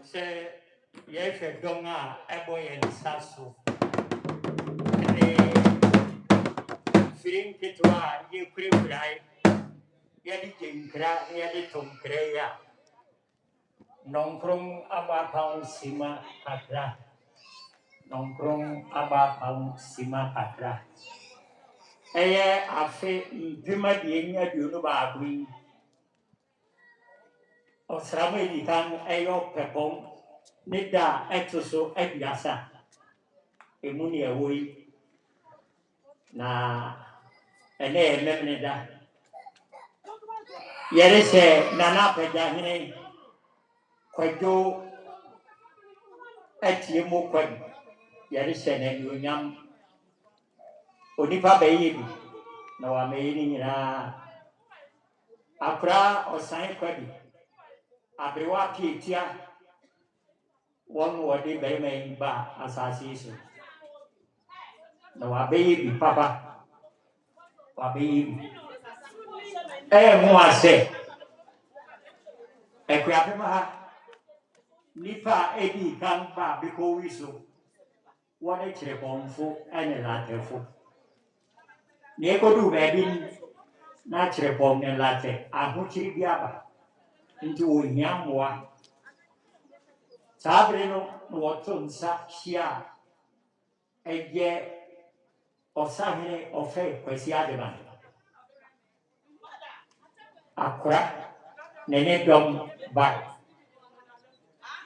Say, yes, a donga, a boy and sasso. Feeling it to you creep right. Yadi Jinkra, Yadi Tom Creya. Non from Abapang Sima Patra. Non from Abapang Sima Patra. I feel Dima Dina Dunuba. O Sramay di Tang Ayo Pepong, Nida Exoso Ebiasa, Emunia Wui, na Ene Memneda. Yere se Nana Pajahine, Kwadwo ATIEMO KWABI, Yere se Nenyam, Onipa Baby, no Ameni na Akra or Saint KWABI, Abriwa Pitia, one word in Bayme Ba Assassination. No Baby, Papa, Baby. Moi say, a crapima Nipa Eddie can ba because we so what a trepon for and a latte for. Neko do baby not trepon and latte, I put you biaba into a young one. Sabrino, what on such shia a year of Sahine or faith, Quesiadaman. A crack, Nene Dom by.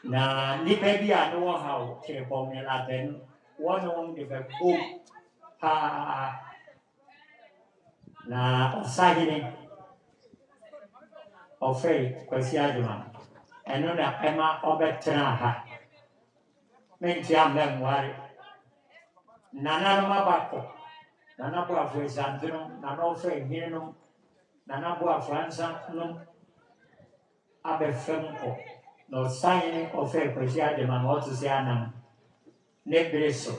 Na nipa bi a no how trepon and latte, one on the book. Ha na Sahine. Ofei Quesiadaman. And no, Emma Obetrana. Mentia memoir. Nana Mabako. Nana Boa for Santino, Nano Fe Hino, Nana Boa Franza, no Abe Femco. No signing of a Quesiadaman, what to say, Anam. Nebreso.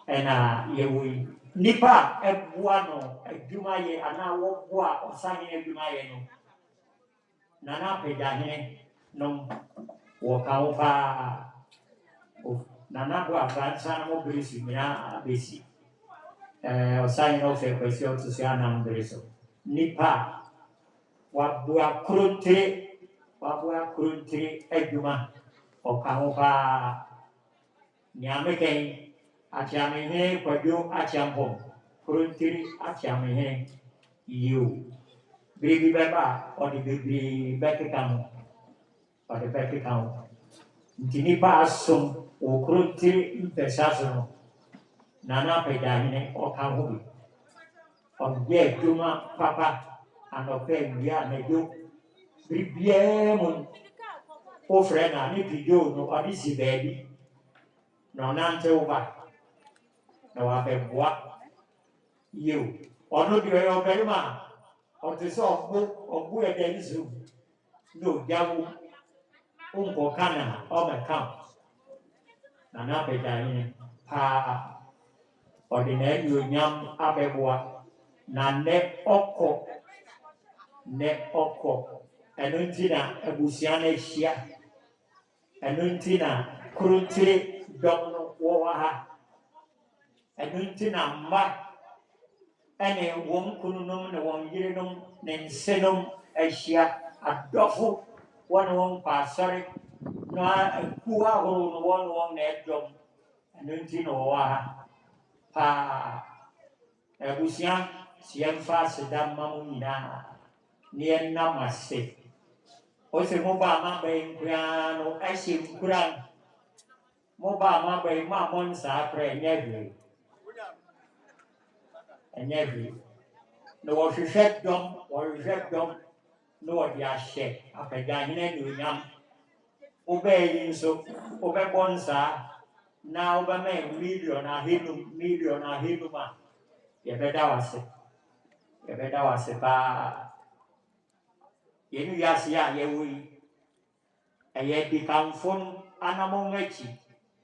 And Yewi. Nipa, a buano, a Dumaye, and I walk or signing a Dumaye. Nana Pedahine, no Wakaopa. Nana Boa Franza, no Brisi, Mina Bisi. Sign off a question to say Anam Breso. Nipa, Wabua Kurunti, Eduma, or Kamopa Nyamake, Achamine, Quadu, Achampo, Kurunti, Achamine, you. Baby Baba, or the baby Beckam, or the Beckam. Nipa Sum, or Kurunti, Pesasano, Nana Pedahine, or Kamubi. On ye Duma Papa and Open Via Medu, Bibiemon, O Frena, Nipido, no Odisi baby, no Nante over, no Abebois, you, or no be a Berma, or the soft book of Bua Denizu, no Yabu, Unco Cana, or my count, Nanapeta, Pa, ordinary Yam Abebois, Nane Oko. Ne oko enuntina ebusiana hia enuntina kurutire domno woha enuntina mma ene won kununum ne won yirenom ne nsenom ahia adofo won pasare no akuwa horo no won na edom enuntina woha pa ebusia siemfa sedamma nyina Nien Namase. Ose Mobama by Piano, Ashim Kuran Mobama by Mamon Sapre, Nebby. ɛnyɛ hwee na wɔhwehwɛ dɔm na wɔde ahyɛ apagyahene anuonyam wobɛɛ yi nso wobɛbɔ nsaa na wobɛma million ahenum a yɛbɛda wo ase paa yɛne wiase a yɛwɔ yi ɛyɛ dikamfo no anammɔn akyi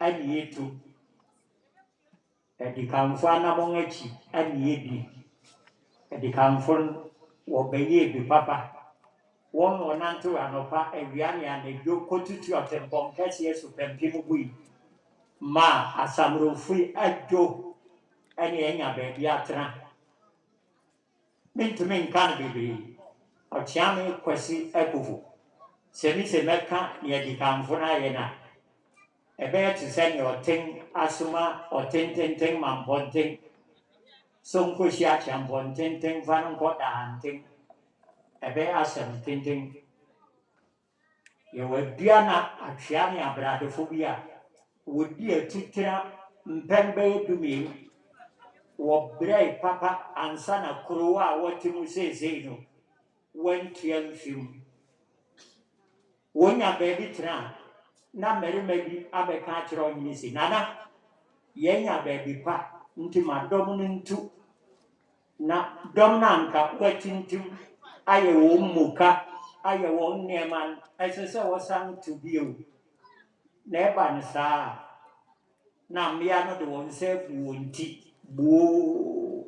ane yɛtu dikamfo anammɔn akyi ane yɛdi dikamfo no wɔbɛyɛ bi papa wɔn wɔnante anɔpa awia ne anadwo kɔtutu ɔtempɔn kɛseɛ so pɛmpem bui ma asamrofo adwo ɛne ɛnya baabi atena mentumi nka no bebree ɔkyea me kwasi akufo sɛ mɛka ne adikamfo no ayɛ no a ɛbɛyɛ te sɛ ne ɔten asoma ɔtententen ma mpɔnten so nkɔhyia akyɛ mpɔntenten fa no nkɔ dahanten ɛbɛyɛ asɛm tenten yɛwɔ adua na atwea ne abradefo bi a wɔdi atitira mpɛn bɛyɛ dumienu wɔbrɛ papa ansa na kurow a wɔte mu seesei no wɔntua mfim wɔnya baabi tena na mmarima bi abɛka akyerɛ ɔhene si nana yɛnya baabi pa nti ma dɔm no ntu na dɔm no anka wɔatintim ayɛ wɔn mmuka ayɛ wɔn nneɛma ɛsɛ sɛ wɔsan to bio na ɛba no saa na mmea no de wɔn nsa agu wɔn ti buo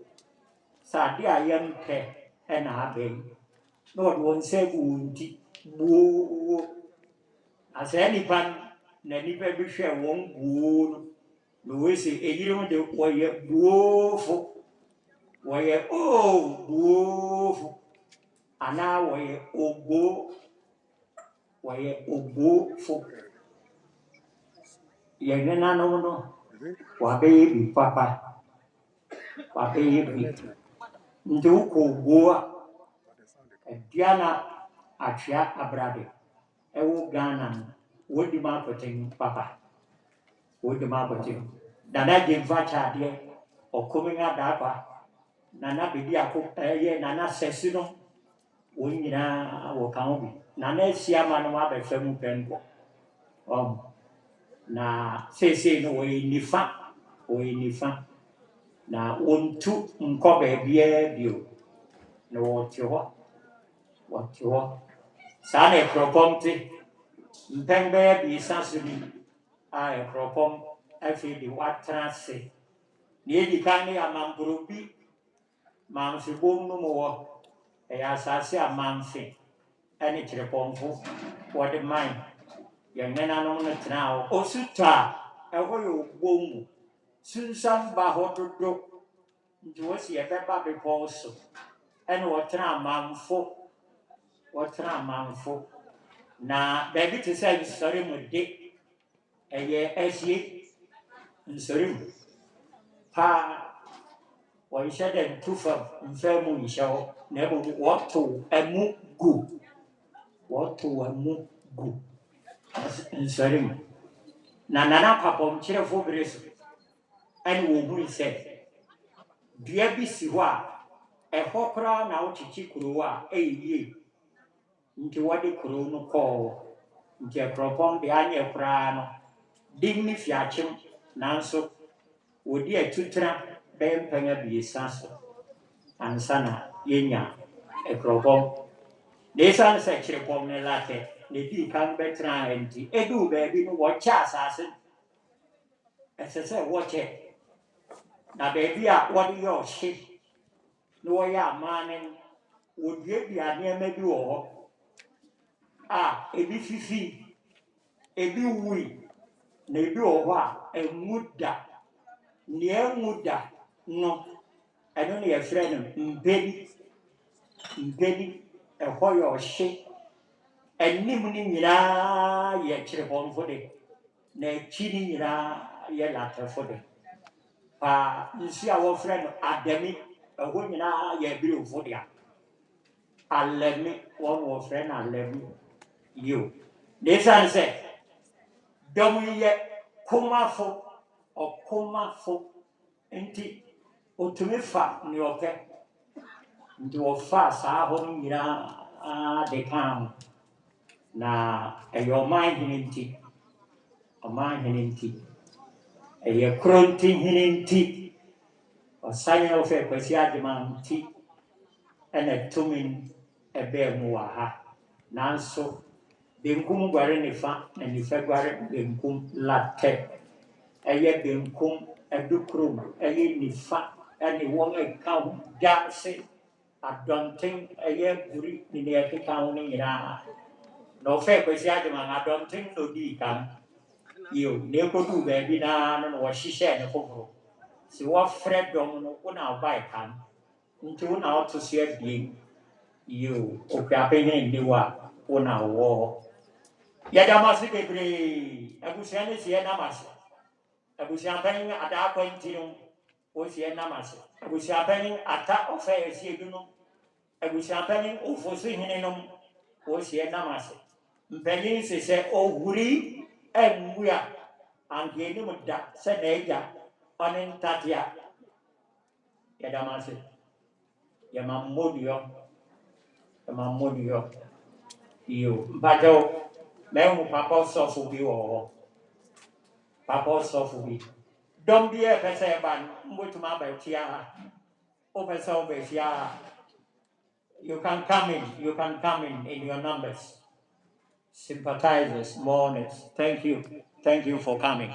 sɛ ade a yɛmpɛ ɛna aba yi na wɔde wɔn nsa agu wɔn ti buo na saa nnipa no na nnipa bi hwɛ wɔn buo no na wɔsi eyinom de wɔyɛ buofo wɔyɛ buofo anaa wɔyɛ ogbofo yɛn nenanom no wɔabɛyɛ bi papa wɔabɛyɛ bi nti wokɔ ogbo a adua na atwea abrade ɛwɔ Ghana no wɔdi mu akɔten papa wɔdi mu akɔten Nana Gyemfa Kyadeɛ ɔkɔmi adaakwa Nana Bedi Ako ɛyɛ Nana Sɛsi no wɔn nyinaa wɔka ho bi Nana Asiama no abɛfa mu pɛnkɔ na seesei no wɔyɛ nifa na wɔntu nkɔ baabiara bio na wɔte hɔ saa na ɛkuropɔn te mpɛn bɛyɛ biisa so bi a ɛkuropɔn afei de watena ase na edi kan ne amamporo bi mamfebom no mu wɔ ɛyɛ asase a mamfe ɛne kyerɛpɔnfo wɔde man yɛn nenanom no tena hɔ osu tɔ a ɛhɔ yɛ ogbom mu sunsam ba hɔ dodo nti wɔsi yɛbɛba bepɔw so ɛne wɔtena amanfo na baabi te sɛ nsɔre mu de ɛyɛ asie nsɔre mu paa wɔnhyɛ dɛ ntu fam mfa mu nhyɛ hɔ na mmom wɔto ɛmu gu nsɔre mu na nana kapɔmkyerɛfo bere so ɛne wɔhunu sɛ dua bi si hɔ a ɛhɔ koraa na wokyekye kurow a ɛyɛ yie nti wɔde kurow no kɔɔ nti ɛkuropɔn de anyɛ koraa no dim ne fiakyem nanso wɔdi atutena bɛyɛ mpɛn abiesa so ansa na yɛnya ɛkuropɔn na ɛsiane sɛ kyerɛpɔm ne latɛ na di kan bɛtena nti ɛduu baabi no wɔkyɛ asase ɛsɛ sɛ wɔkyɛ na baabi a wɔde yɛ ɔhye na wɔyɛ amaane no wɔduadua nneɛma bi wɔ hɔ a ebi fifi ebi wui na ebi wɔ hɔ a ɛnwu da nea ɛnwu da no ɛno na yɛfrɛ no mpeni ɛhɔ yɛ ɔhye anim no nyinaa yɛ kyerɛpɔnfo de na akyi no nyinaa yɛ latɛfo de paa nsu a wɔfrɛ no adami ɛhɔ nyinaa yɛ abirifo dea alɛme wɔfrɛ no alɛme yio na ɛsiane sɛ dɔm yi yɛ ɔkomafo nti Utumifa ni ope. Nti ofa saa ho no nyinaa de kan na ɔman hene nti ɔman hene nti kuro nti hene nti ɔsane no fɛ Kwasi Agyemang nti ɛna tumi ɛbɛɛ mu wɔ ha nanso benkum gware nifa na nifa gware benkum latɛ benkum ɛdukurom nifa ɛne wɔn ɛka ho gya se adɔnten guri ne nea ɛkeka ho no nyinaa na ɔfɛ Kwasi Agyemang adɔnten na odii kan yo na ɛkɔduu baabi naa no na wɔhyehyɛɛ ne foforɔ si wɔfrɛ dɔm no wo na ɔbae kan nti wo na ɔto so abien yo okuapɛhene nni hɔ a wo na wowɔ hɔ yɛda mo ase bebree abusua no si yɛnam ase abusuapanyin adaakwa nti no wosi yɛnam ase abusuapanyin ata ɔfɛ asi edu no abusuapanyin ofoso hene nom wosi yɛnam ase mpanyin si sɛ ohuri ɛnwu a anka anim da sɛ n'agya ɔne ntatea yɛda mo ase yɛma mmɔduyɔ iyo mpakyɛw mɛhu papa ɔsɔfo bi wɔ hɔ papa ɔsɔfo bi dɔm bi ɛpɛ sɛ ɛba no mbɔtumi abɛhyia ha wopɛ sɛ wobɛhyia ha you can come in your numbers sympathizers mourners thank you for coming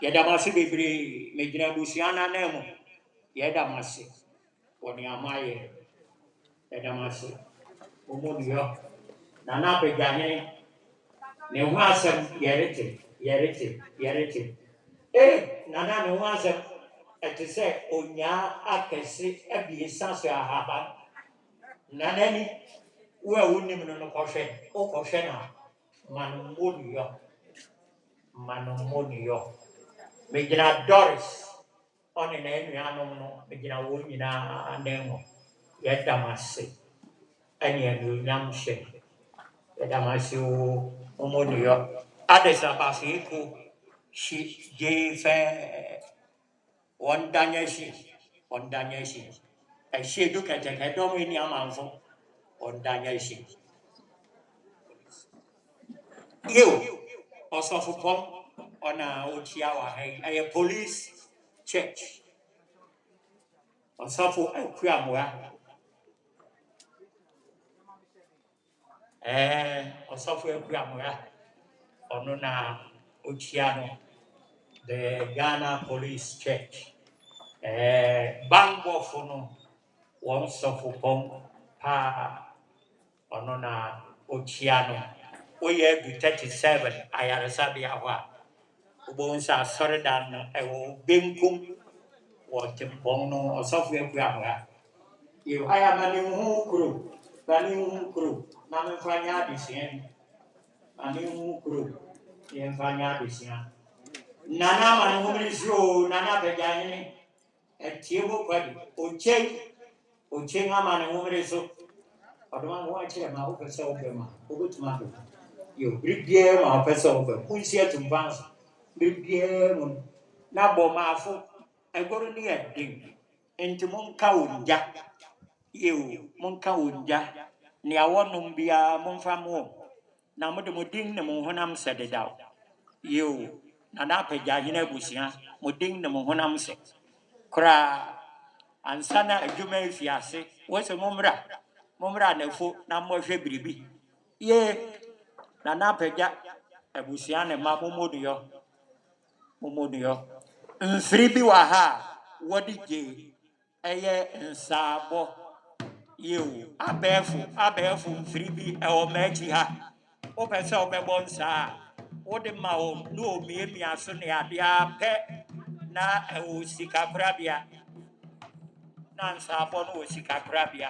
yɛda mo ase bebree megyina abusua no anan mu yɛda mo ase wɔ nea moayɛ yɛda mo ase ɔmmɔduyɔ Nana Apɛgyahene ne ho asɛm yɛrete nana ne ho asɛm ɛte sɛ onyaa akɛse abiesa so ahaban nanani wo a wonim no no kɔhwɛ wokɔhwɛ no a ma no mmɔduyɔ megyina Doris ɔne n'anuanom no megyina wɔn nyinaa anan mu yɛda mo ase ɛne anuonyam hyɛ yɛda mo ase o mmɔduyɔ Ades abafeeko hyi gyee fɛɛ wɔndanya hyi ɛhyɛ du kɛtɛkɛ dɔm ani amanfo wɔndanya hyi yo ɔsɔfopɔm ɔna ɔkyia wɔ ha yi ɛyɛ police church ɔsɔfo akuamoa ɔsɔfo akuamoa ɔno na ɔkyia no the Ghana Police Church Bangofo no wɔn sɔfopɔm paa ɔno na ɔkyia no woyɛ du 37 ayaresabea hɔ a wobɛhu sɛ asɔredan no ɛwɔ benkum wɔ tempɔn no ɔsɔfo akuamoa yo ayama ne ho kuro na memfa nyɛ adesua ane kuro yɛmfa nyɛ adesua nana ama ne ho mmere so nana Apɛgyahene ATIEMO KWABI okyɛn ama ne ho mmere so ɔdɔma ho akyerɛ ma wopɛ sɛ wobɛ ma wobɛtumi abɛ yo biribiara ma wopɛ sɛ wobɛ wonsi atumfa nso biribiara mu na bɔ maafo ɛgɔro ne yɛ den enti monka wo ngya monka wo ngya nea wɔnom biara momfa mo na mode mo din ne mo honam sɛ dedaw Nana Apɛgyahene abusua mo din ne mo honam sɛ koraa ansa na adwuma afi ase wɔsɛ mommra nafo na mmɔhwɛ biribi Nana Apɛgya abusua ne ma mmɔduyɔ mfiri bi wɔ ha a wɔde gye ɛyɛ nsaabɔ abɛɛfo mfiri bi ɛwɔ m'akyi ha wopɛ sɛ wobɛbɔ nsaa wode ma wo na ɔmiamia so ne adeɛ apɛ na ɛwɔ sikakorabea na nsaabɔ no wɔ sikakorabea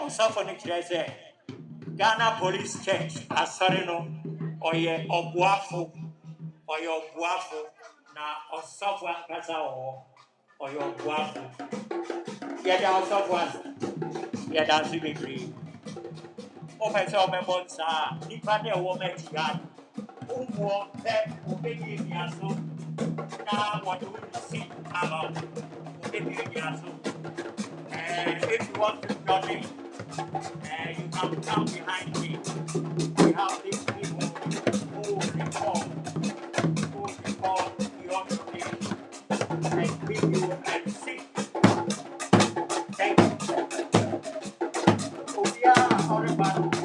ɔsɔfo no kyerɛ sɛ Ghana Police Church asɔre no ɔyɛ ɔboafo na ɔsɔfo ankasa wɔ ɔyɛ ɔboafo yɛda ɔsɔfo ase yɛda ase bebree wopɛ sɛ wobɛbɔ nsaa nnipa ne ɛwɔ m'akyi ha Umo that Obedi Yasu. Now what do you see about Obedi Yasu? If you want to join me, you can come behind me. We have these people who reform the organization and give you a seat. Thank you. We are all about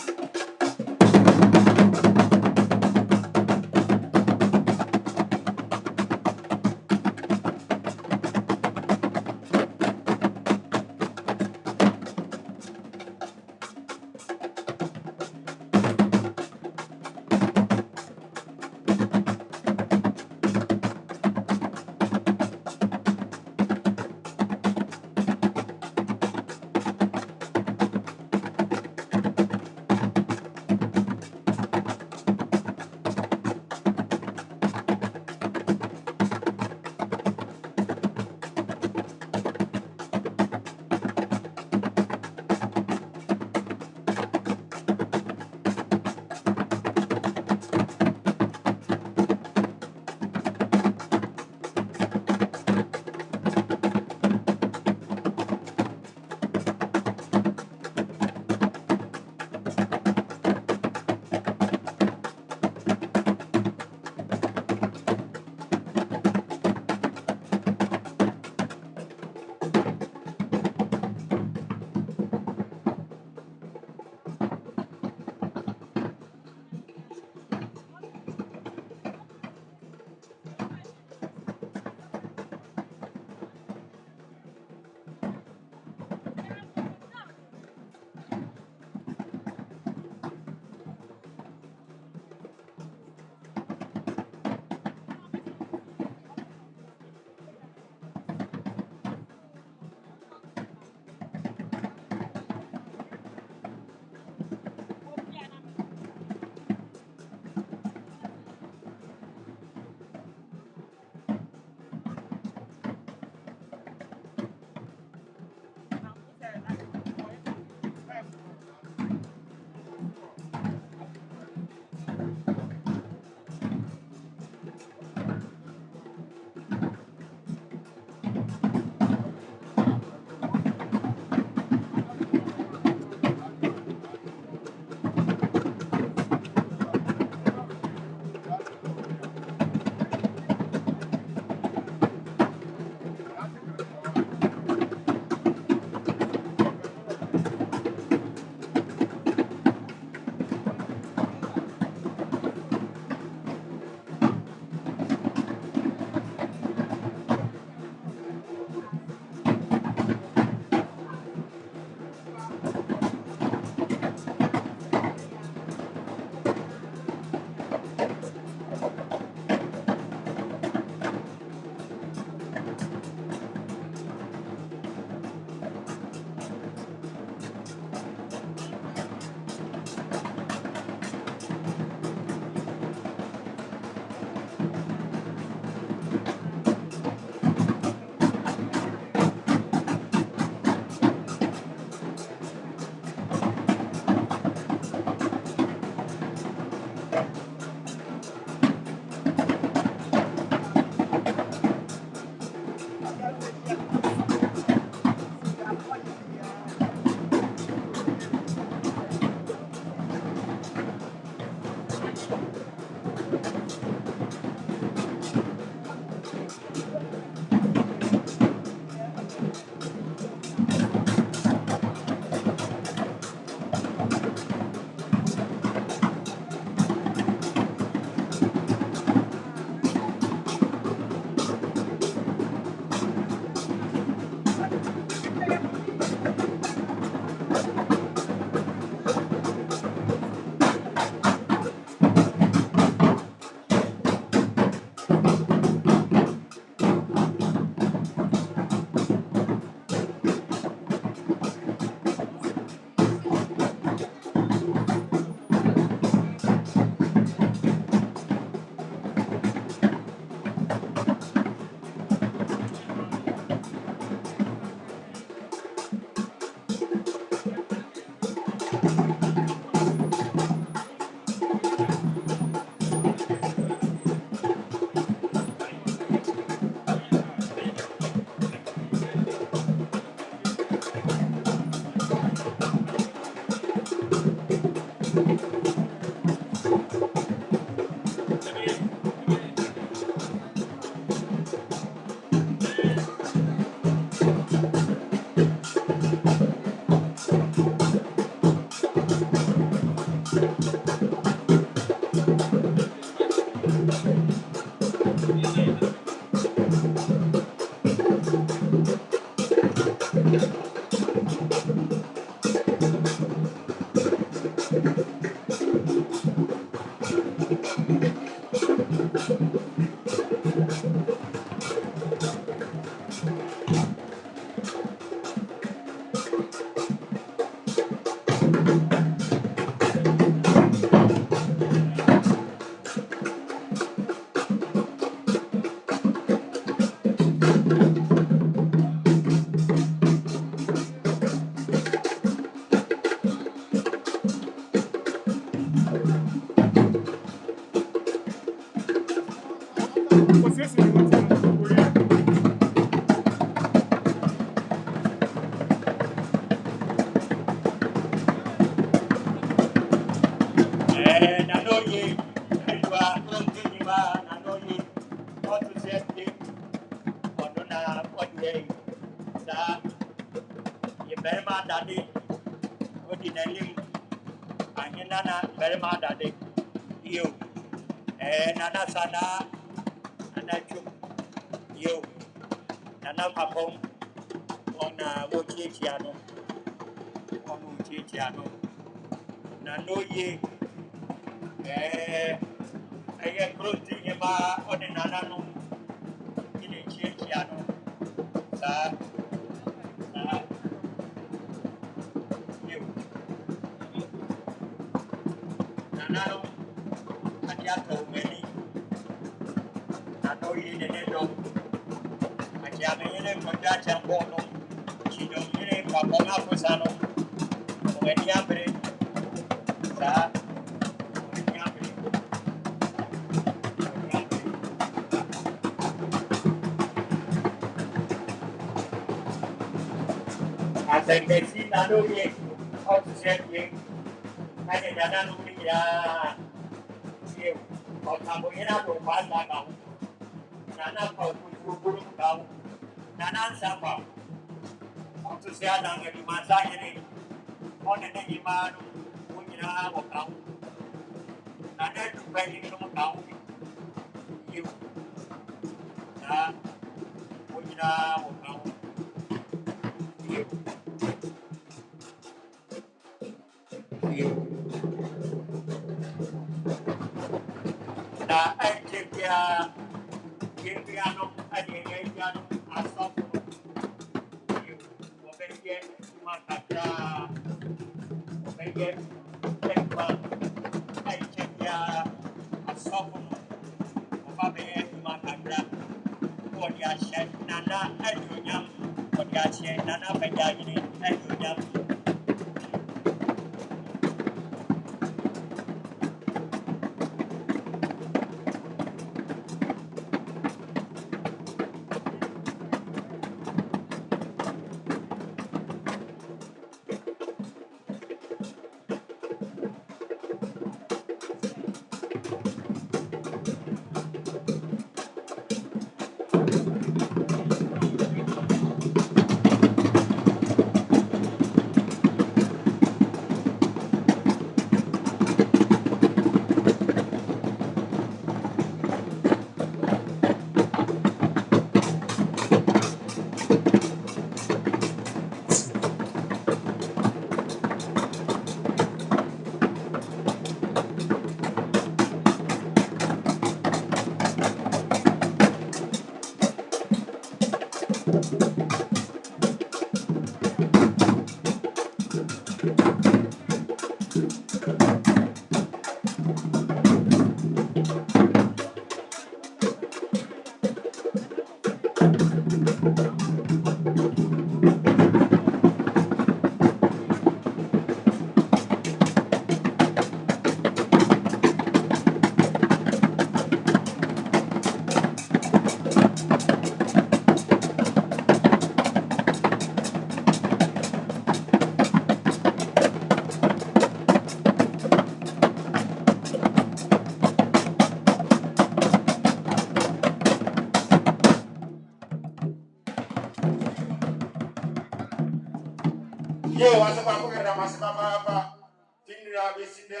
Yo, wasa pa ko na masama pa tinira besinde.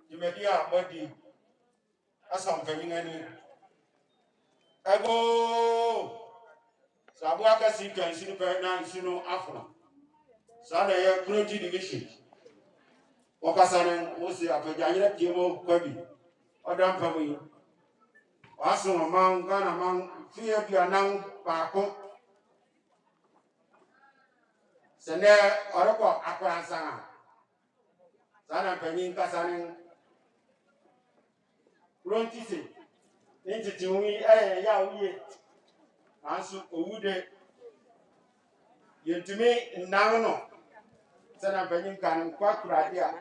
Jumedia body asam fanyingani Ego Sabua kasi kan sinu pe na sinu afuna. Sana ye Kuroti division. Wakasane wosi apagyahere ATIEMO KWABI. Odam pamu. Waso man Ghana man fiye duanan baako. Sene oroko akwansanga. Sana panyin kasane Kuroti se. Nti wi ya wiye. Ansu owude yentumi nanno. Sana panyin kan kwa kurade a.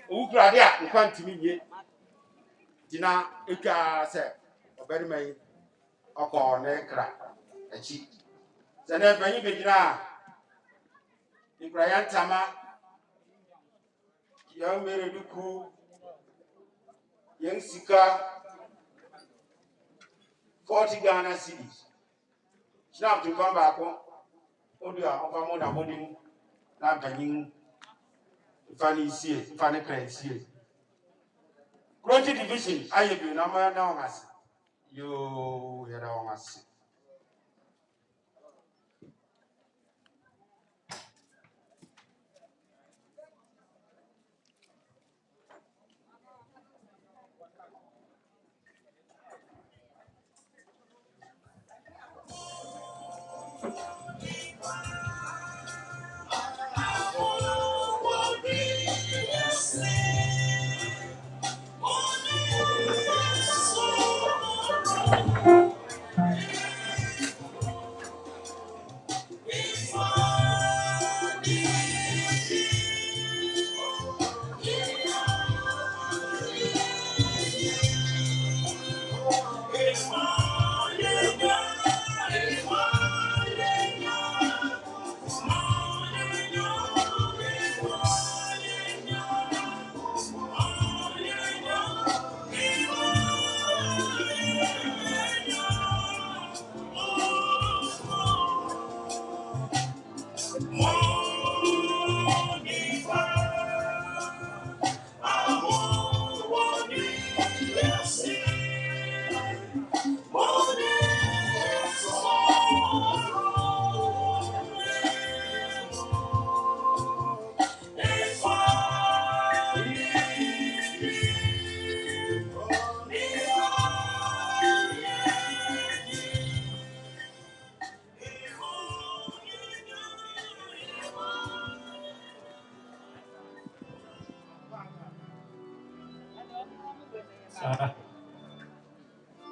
Owu kurade a nkwa ntimi ye. Dina eka se obere mai oko ne kra echi. Sana panyin be dina Ibrahim Tama ya mere duku yang sika 40 Ghana cedis. Snap to come back on. Odia ofa mo na modin na panyin fani sie fani kra sie. Kuroti division ayebi na ma na ongas. Yo ya na ongas.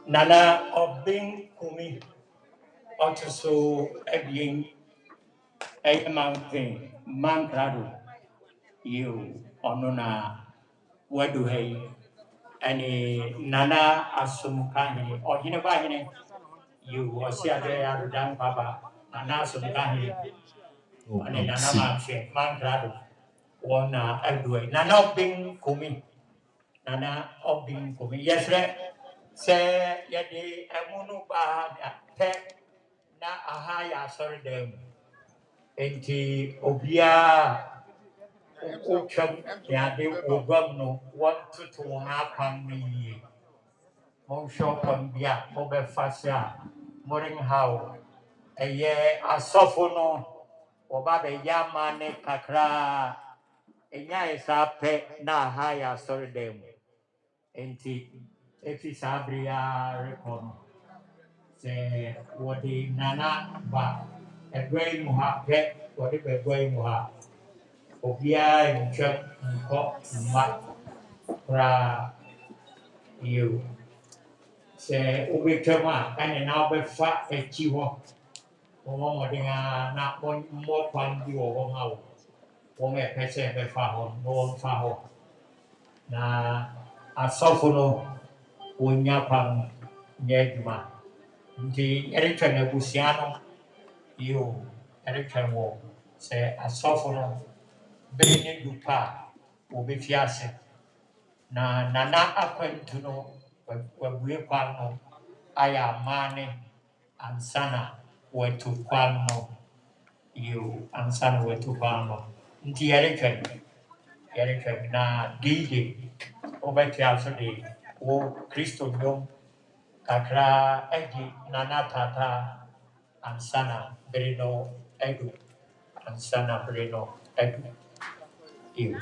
Nana obin kumi otuso ebien mountain mangrado you onuna wadu hey ani nana asumkani ohine bahine you osiade arudan baba nana asumkani ani nana mamshe mangrado wona elduwe nana obin kumi nana obin kumi yesre se yadi emunu ba te na aha ya sorry dem enti obia ukam ya de ogam no want to happen me mon shop on bia mo be fasia moring how eye asofo no oba be yama ne kakra enya isape na aha ya sorry dem enti efi sabria rekono se wodi nana ba egwei muha pe wodi be egwei muha obia ncham nko ma pra you se ubetama ane na obefa echi ho omo modinga na mo kwan bi wo ho hawo wo me pese be fa ho no fa ho na asofo no wonya kwan nyeduma ndi eretwa na busiano yo eretwa wo se asofo no be dupa obefiase na nana akwantu no wabue kwan no aya mane ansana wetu kwan no yo ansana wetu kwan no nti eretwa na DJ obefiase de wo Kristo nyom kakra edi nana tata ansana brino edu ansana brino edu you.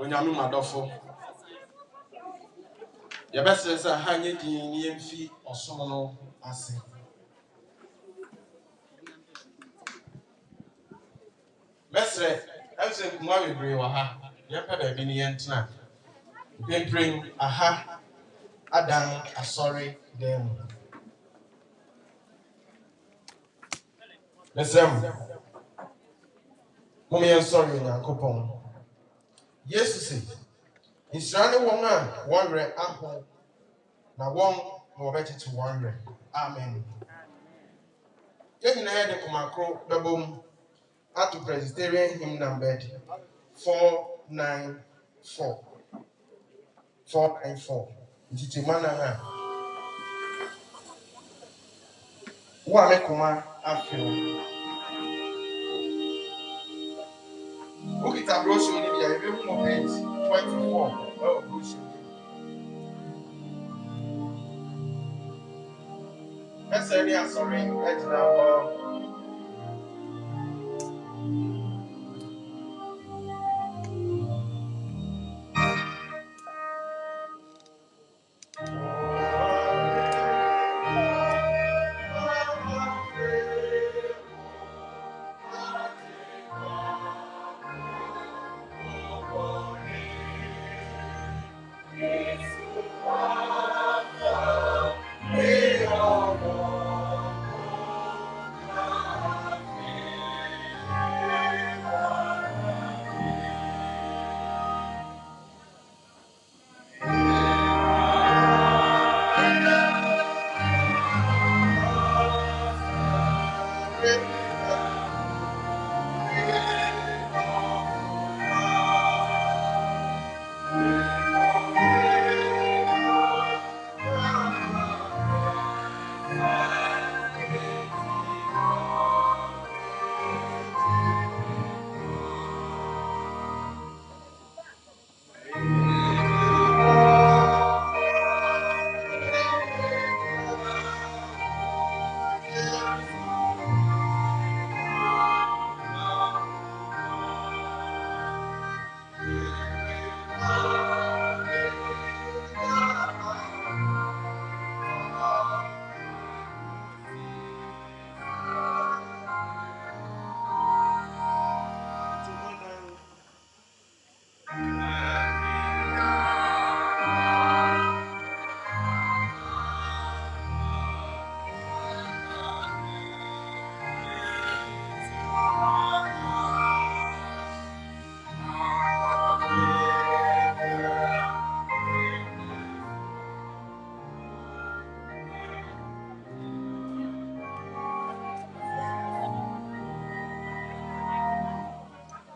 Onyame madofo. Ya best say ha nye din ni emfi osom no ase. Mesre, else kuma bebre wa ha. Ya pa ba bi ni yentna. Bring aha adan asori dem. Mesem. Mummy and sorry Nyankopon. Yes say. Israel won a warre aho na won no beti to warre. Amen. Yeni na head kumakro babom at Presbyterian hymn number 494. 494. Ntiti mana ha. Wa me kuma afio. Ukita brochure ni bia ebe mu page 24. Oh brochure. Mesere ya sorry ejina ho.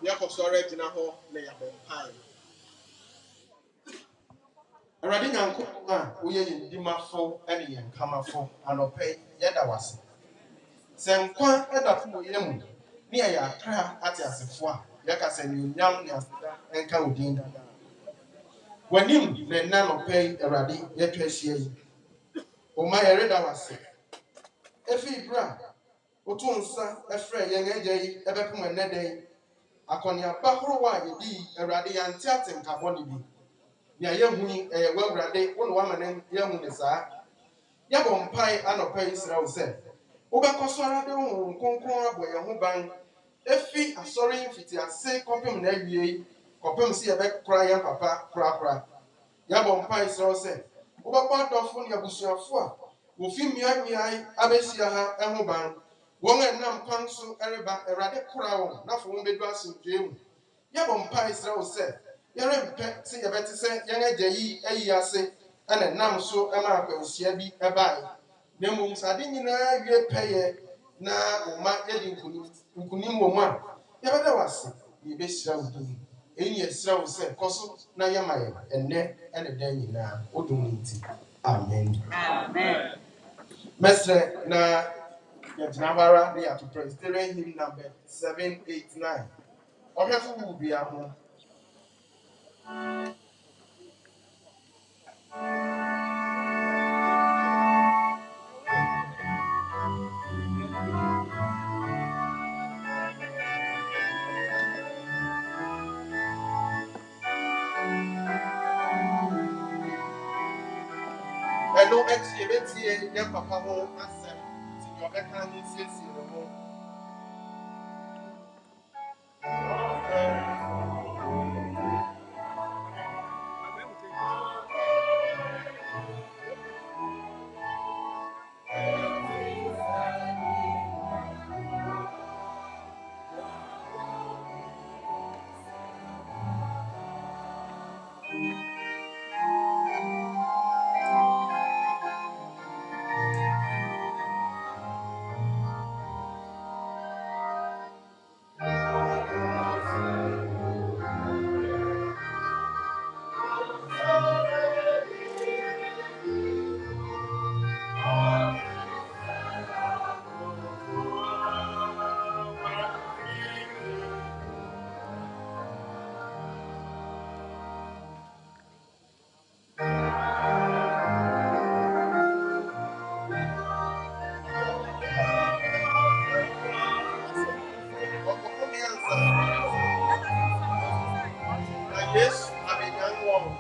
Yako sore jina ho na yabo pai. Awurade Nyankopɔn a woyɛ yɛn dimafo ne yɛn kamafo anɔpɛ yɛda wase. Sɛ nkwa ɛda fo wɔ yɛn mu ne yɛyɛ akra ate asefo a yɛka sɛ anuonyam ne aseda nka wo din dada. W'anim na nna nɔpɛ yi Awurade yɛtwa ahyia yi. Oma yɛreda wase. Efi bra woto nsa ɛfrɛ yɛn agya yi ɛbɛpem ɛnnɛ da yi. Akɔneaba horow a yɛdi Awurade yɛnte ate nkabɔ ne bi. Nya yehu wawurade wo no wamane yehu ne saa yabɔ mpai anɔpa yi sra wo sɛ wobɛkɔ so ara de wo nkonkon abɔ yɛn ho ban efi asɔre mfiti ase kɔpem na awie kɔpem si yɛbɛkora yɛn papa korakora yabɔ mpai sra wo sɛ wobɛkɔ adɔfo ne abusuafo a wofi mmiamia abɛhyia ha ɛho ban wɔn a nam kwan so ɛreba Awurade kora wɔn na fo wɔn bɛdu asomdwee mu yabɔ mpai sra wo sɛ yɛrɛ mpɛ sɛ yɛbɛte sɛ yɛn agya yi ayi ase ɛna nam so ɛma akwanhyia bi ɛbae na mmom sade nyinaa wie pɛyɛ na ɔma yɛde nkunim wɔ mu a yɛbɛda wase na yɛbɛhyira wo din Any slow say, Cosso, Nayamaya, and then and a day now, Odunity. Amen. Amen. Mestre na Yatinabara, they are to praise the hymn number 789. Or have who be at home? And no exhibit, young papa home, answer to your mechanic says in the home. Yes, I'm a young woman.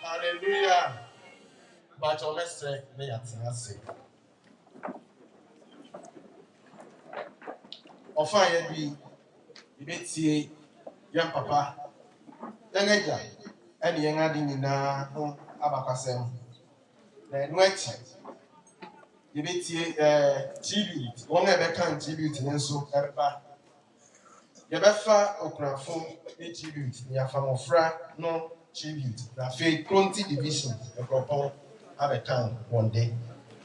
Hallelujah. But your message, they are saying, or fire be, you may see young papa, young agent, and young adding in Abacasem. Then wait, you may see tribute, one ever can tribute, and so ever. You better okra phone a tribute, near Famofra, no tribute. The faith 20 division, a propon have a time one day.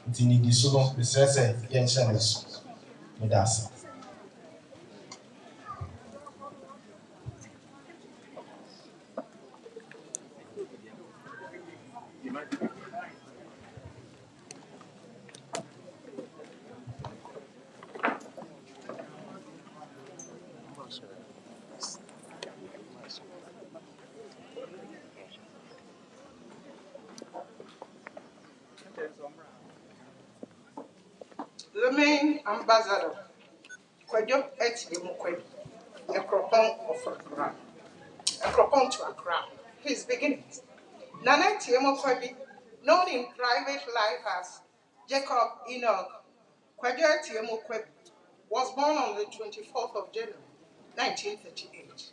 It's in the solo, the sense, young channels with us. The main ambassador, KWADWO ATIEMO KWABI, a cropon of Accra, a cropon to Accra, his beginnings. Nana ATIEMO KWABI, known in private life as Jacob Enoch KWADWO ATIEMO KWABI, was born on the 24th of January, 1938.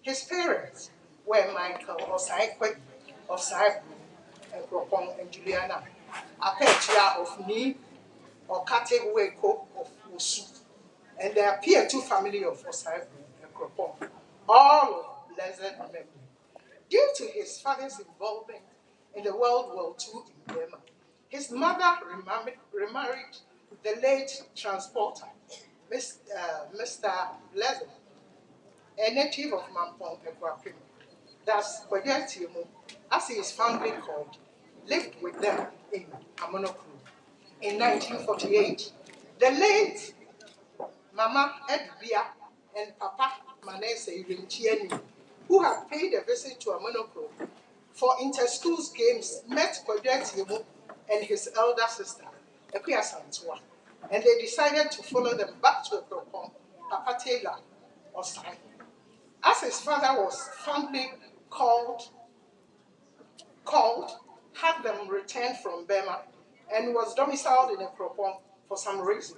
His parents were Michael Osai KWABI of Saibu, and Cropon and Juliana, Apetia of Ni, or Kate Weko of Osu, and there appear two families of Osai and Cropon, all of blessed memory. Due to his father's involvement in the World War II in Burma, his mother remarried the late transporter, Mr. Blessed, a native of Mampong, Equapim. Thus, KWADWO ATIEMO, as his family called, lived with them in Amonokru. In 1948, the late Mama Edbia and Papa Manese Irinchieni, who had paid a visit to Amonokro for inter-schools games, met KWADWO ATIEMO and his elder sister, Ekuya Santua, and they decided to follow them back to Ekropon, Papa Taylor, Osai. As his father was fondly called, had them returned from Burma, and was domiciled in Ekropon for some reason.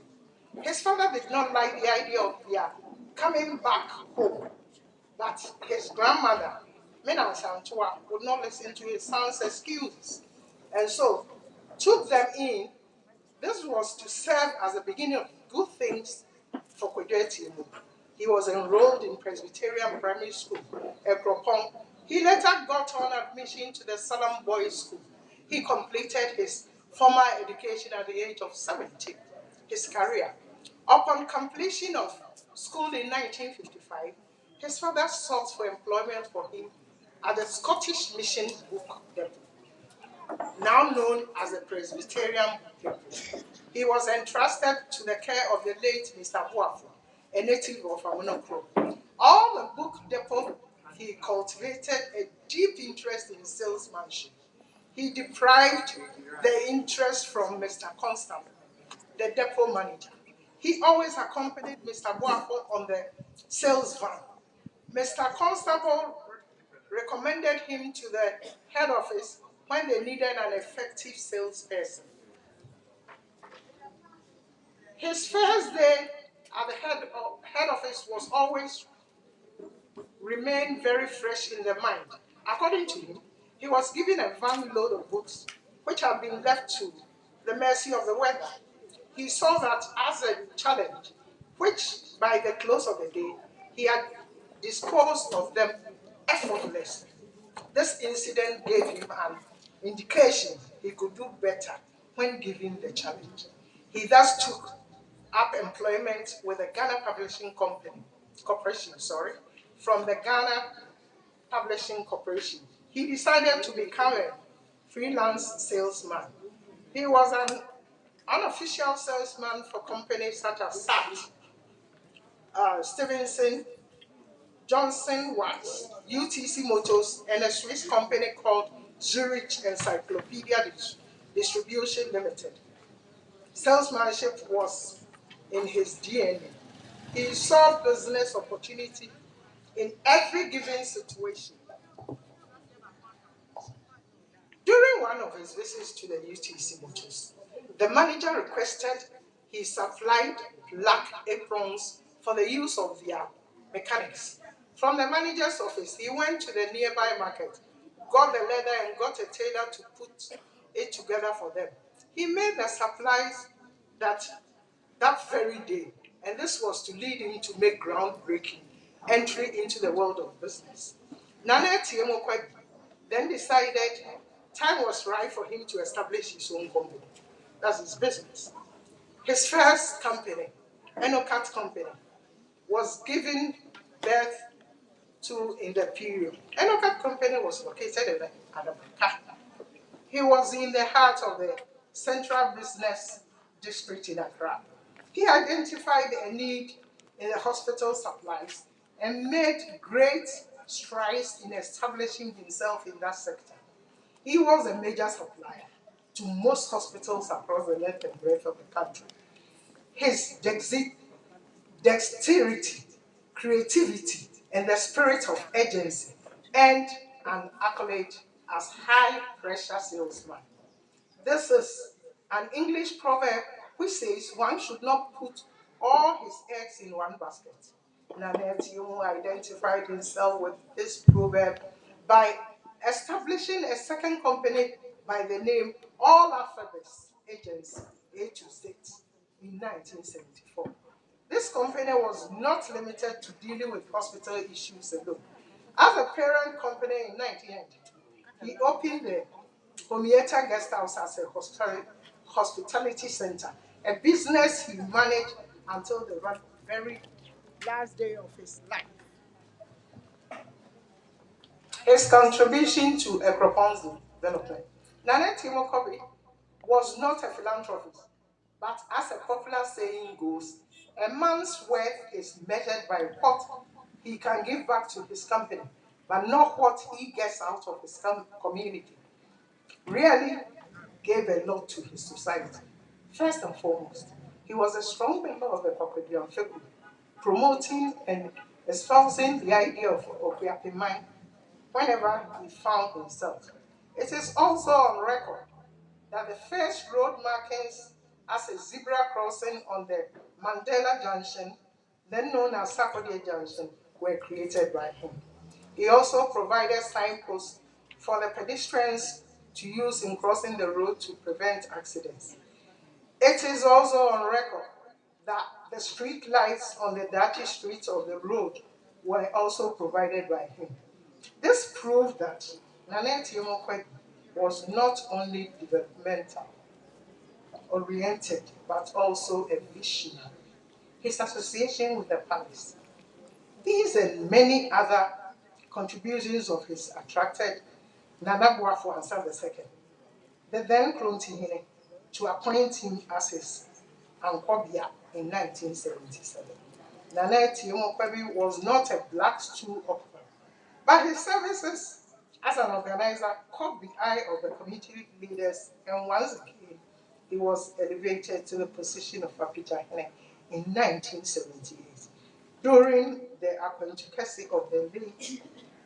His father did not like the idea of their coming back home, but his grandmother, Mena Santua, would not listen to his son's excuses and so took them in. This was to serve as the beginning of good things for KWADWO ATIEMO. He was enrolled in Presbyterian Primary School, Ekropong. He later got on admission to the Salem Boys School. He completed his formal education at the age of 17. His career. Upon completion of school in 1955, his father sought for employment for him at the Scottish Mission Book Depot, now known as the Presbyterian Depot. He was entrusted to the care of the late Mr. Boafo, a native of Amonokro. All the book depot, he cultivated a deep interest in salesmanship. He deprived the interest from Mr. Constable, the depot manager. He always accompanied Mr. Boafo on the sales van. Mr. Constable recommended him to the head office when they needed an effective salesperson. His first day at the head office was always remained very fresh in the mind. According to him, he was given a van load of books which had been left to the mercy of the weather. He saw that as a challenge, which by the close of the day, he had disposed of them effortlessly. This incident gave him an indication he could do better when given the challenge. He thus took up employment with the Ghana Corporation, from the Ghana Publishing Corporation. He decided to become a freelance salesman. He was an unofficial salesman for companies such as SAT, Stevenson, Johnson Wax, UTC Motors, and a Swiss company called Zurich Encyclopedia Distribution Limited. Salesmanship was in his DNA. He saw business opportunity in every given situation. During one of his visits to the UTC Motors, the manager requested he supplied black aprons for the use of their mechanics. From the manager's office, he went to the nearby market, got the leather and got a tailor to put it together for them. He made the supplies that very day, and this was to lead him to make groundbreaking entry into the world of business. Nana ATIEMO KWABI then decided time was right for him to establish his own company. That's his business. His first company, Enocat Company, was given birth to in the period. Enocat Company was located in Adabaka. He was in the heart of the central business district in Accra. He identified a need in the hospital supplies and made great strides in establishing himself in that sector. He was a major supplier to most hospitals across the length and breadth of the country. His dexterity, creativity, and the spirit of agency earned an accolade as high-pressure salesman. This is an English proverb which says one should not put all his eggs in one basket. Nana ATIEMO identified himself with this proverb by establishing a second company by the name All Alphabets Agency, A to Z, in 1974. This company was not limited to dealing with hospital issues alone. As a parent company in 1992, he opened the Homieta Guest House as a hospitality center, a business he managed until the very last day of his life. His contribution to Ekropong's development. Nana ATIEMO KWABI was not a philanthropist, but as a popular saying goes, a man's worth is measured by what he can give back to his company, but not what he gets out of his community. Really gave a lot to his society. First and foremost, he was a strong member of the KWADWO family, promoting and espousing the idea of Okuapimai whenever he found himself. It is also on record that the first road markings as a zebra crossing on the Mandela Junction, then known as Sarkodie Junction, were created by him. He also provided signposts for the pedestrians to use in crossing the road to prevent accidents. It is also on record that the street lights on the dirty streets of the road were also provided by him. This proved that Nana ATIEMO KWABI was not only developmental oriented, but also a visionary. His association with the palace, these and many other contributions of his attracted Nana Boafo Ansah II, the then KWADWO, to appoint him as his Ankobia in 1977. Nana ATIEMO KWABI was not a black stool occupant, but his services as an organizer caught the eye of the community leaders, and once again, he was elevated to the position of APAGYAHENE in 1978 during the Akwantukesi of the late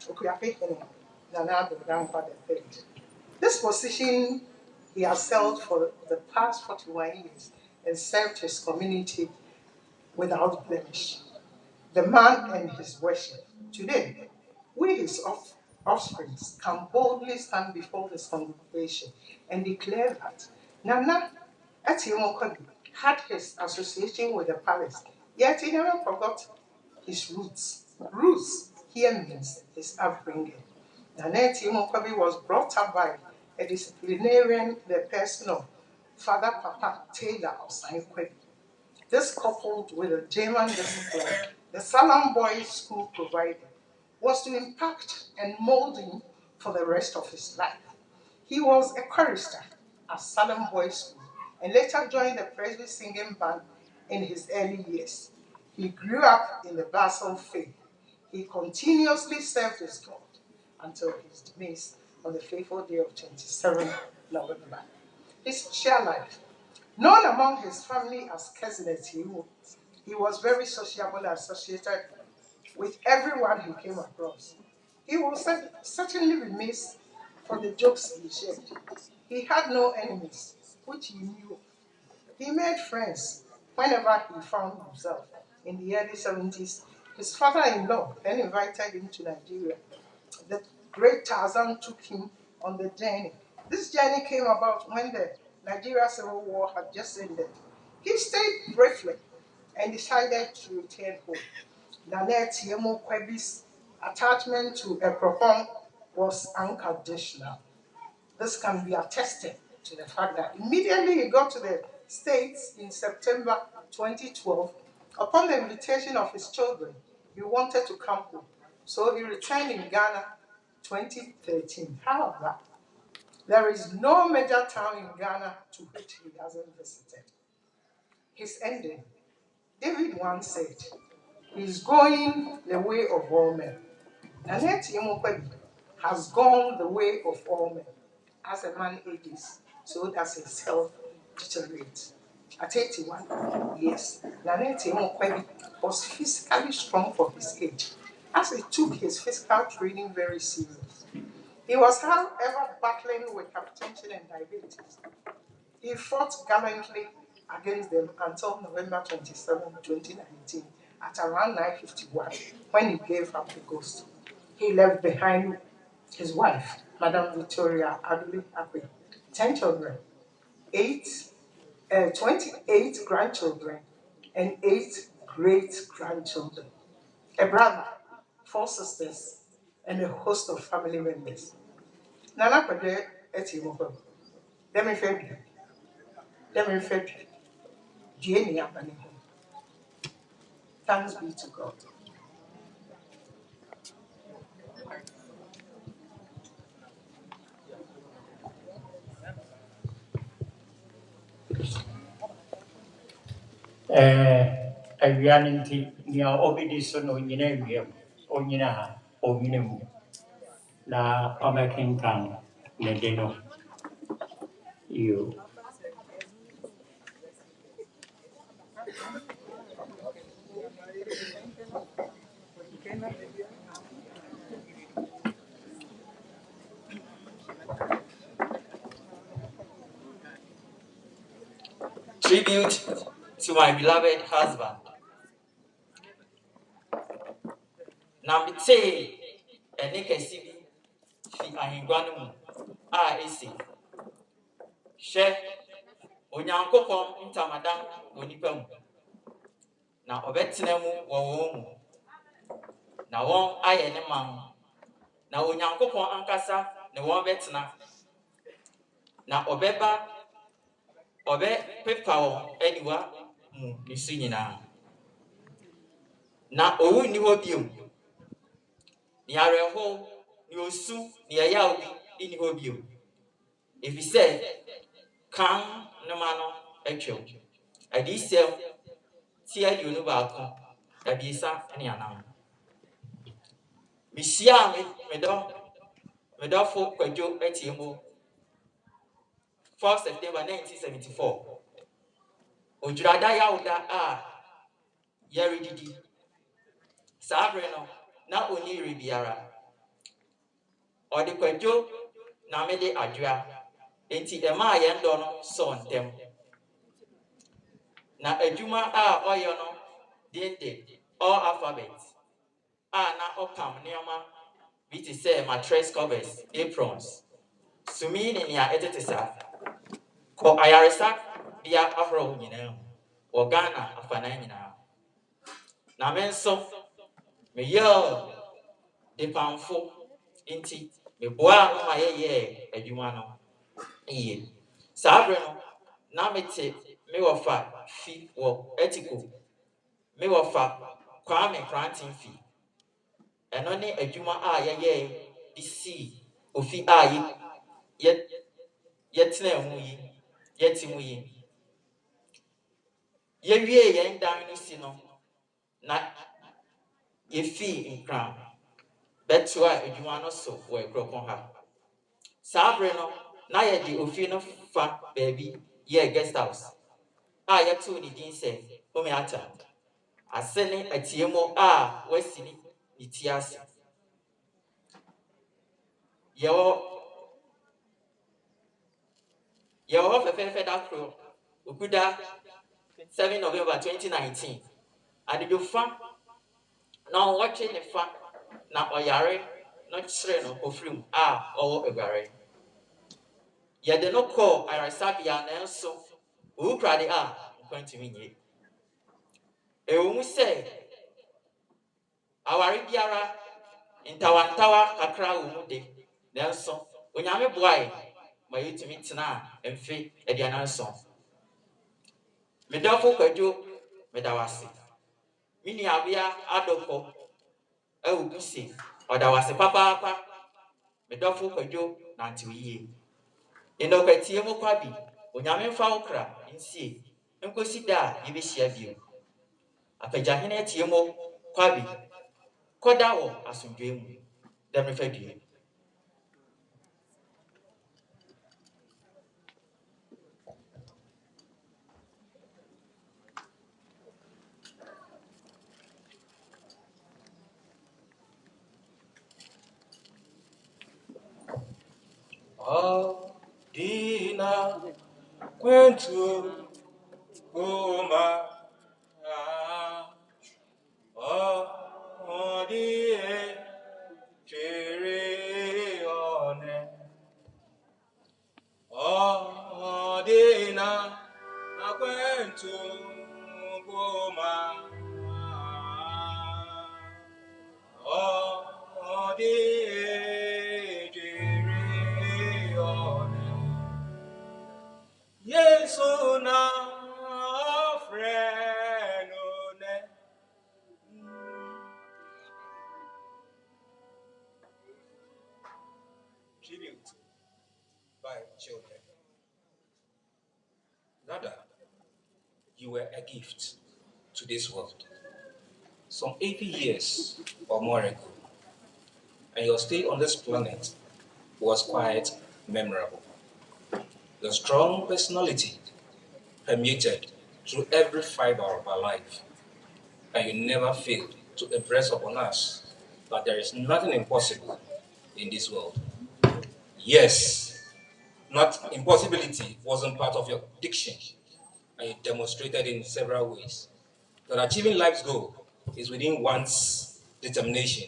Okuapehene Nana Addo III. This position he has held for the past 41 years and served his community without blemish. The man and his worship. Today, we, his offspring, can boldly stand before this congregation and declare that Nana ATIEMO KWABI had his association with the palace, yet he never forgot his roots. Roots here means his upbringing. Nana ATIEMO KWABI was brought up by a disciplinarian, the person of Father Papa Taylor Osai KWABI. This, coupled with the German discipline the Salem Boys School provided, was to impact and mold him for the rest of his life. He was a chorister at Salem Boys School and later joined the Presby singing band in his early years. He grew up in the Basel faith. He continuously served his God until his demise on the fateful day of 27 November. His social life. Known among his family as cousin ATIEMO, he was very sociable and associated with everyone he came across. He will certainly be missed for the jokes he shared. He had no enemies, which he knew. He made friends whenever he found himself. In the early 70s, his father-in-law then invited him to Nigeria. The great Tarzan took him on the journey. This journey came about when the Nigeria Civil War had just ended. He stayed briefly and decided to return home. Nana ATIEMO KWABI's attachment to Ekropong was unconditional. This can be attested to the fact that immediately he got to the States in September 2012, upon the invitation of his children, he wanted to come home. So he returned in Ghana 2013. However, there is no major town in Ghana to which he hasn't visited. His ending, David once said, he's going the way of all men. And ATIEMO KWABI has gone the way of all men. As a man ages, so does his health deteriorate. At 81 years, Nana ATIEMO KWABI was physically strong for his age, as he took his physical training very serious. He was, however, battling with hypertension and diabetes. He fought gallantly against them until November 27, 2019, at around 9:51, when he gave up the ghost. He left behind his wife, Madame Victoria Aduli Akwe, 10 children, 28 grandchildren, and 8 great-grandchildren, a brother, 4 sisters, and a host of family members. Nana ATIEMO KWABI, let me fed you. Thanks be to God. Avianinti, near Obedison or Yinevia, or Yina, or Yinemu, La American Town, Nedeno, you. Tribute to my beloved husband. Namite Eneke Sibi Fi Ahingwanum esi hwɛ onyankopɔn ntamadan wɔ nipa mu na ɔbɛtena mu wɔ wɔn mu na wɔn ayɛ ne man na onyankopɔn ankasa ne wɔn bɛtena na ɔbɛpepa wɔn aniwa mu ne so nyinaa na owu nni hɔ bio ne awerɛhow ne osu ne ɛyaw bi nni hɔ bio efisɛ kan ne ma no atwam adiyisɛm ti aduonu baako abiesa ne anan mehyia medɔfo Kwadwo ATIEMO 4 September 1974 odwurada yawda a yɛredidi saa bere no na oni ire biara ɔde Kwadwo na mede adwoa enti ɛma a yɛn dɔ no sɔɔ ntɛm na adwuma a ɔyɛ no de all alphabet a na ɔpam nneɛma bi te sɛ mattress covers aprons sumi ne nea ɛtete saa kɔ ayaresa bia ahorow nyinaa mu wɔ Ghana afanan nyinaa na me nso meyɛ de pamfo enti meboa no ma yɛyɛ adwuma no yie saa bere no na mete me wɔ fa fi wɔ etiko me wɔ fa Kwame Krantin fi ɛno ne adwuma a yɛyɛ de si ofi a yɛtena mu yi yɛte mu yi yɛwie yɛn dan no si no na yɛfi nkran bɛtoa adwuma no so wɔ Kuropɔn ha saa bere no na yɛde ofi no fa baabi yɛ guest house a yɛtoo ne din sɛ Omeata ase ne ATIEMO a wasi ne ti ase yɛwɔ fɛfɛɛfɛ da koro okuda 7 November 2019 adedwofa na ɔwɔtwe ne fa na ɔyare no kyerɛ no ofirim a ɔwɔ aguare yɛde no kɔɔ ayaresabea nanso owuprade a nkwantumi nye ɛwɔ mu sɛ aware biara ntawantawa kakra wɔ mu de nanso onyame boae ma yɛtumi tena mfe aduananson medɔfo Kwadwo meda wase me nuabea adɔkɔ awugu se ɔda wase papaapa medɔfo Kwadwo nantew yie ɛnɔkɔ ATIEMO KWABI onyame mfa wo kra nsie nkosi da a yɛbɛhyia bio APAGYAHENE ATIEMO KWABI kɔda wɔ asomdwoe mu dɛmrefa due Dina Quentu Goma Die Chirione Dina Quentu Goma Die Chirione Yesu na frenone Tribute by children. Nada, you were a gift to this world. Some 80 years or more ago, and your stay on this planet was quite memorable. Your strong personality permeated through every fiber of our life, and you never failed to impress upon us that there is nothing impossible in this world. Yes, not impossibility wasn't part of your diction, and you demonstrated in several ways that achieving life's goal is within one's determination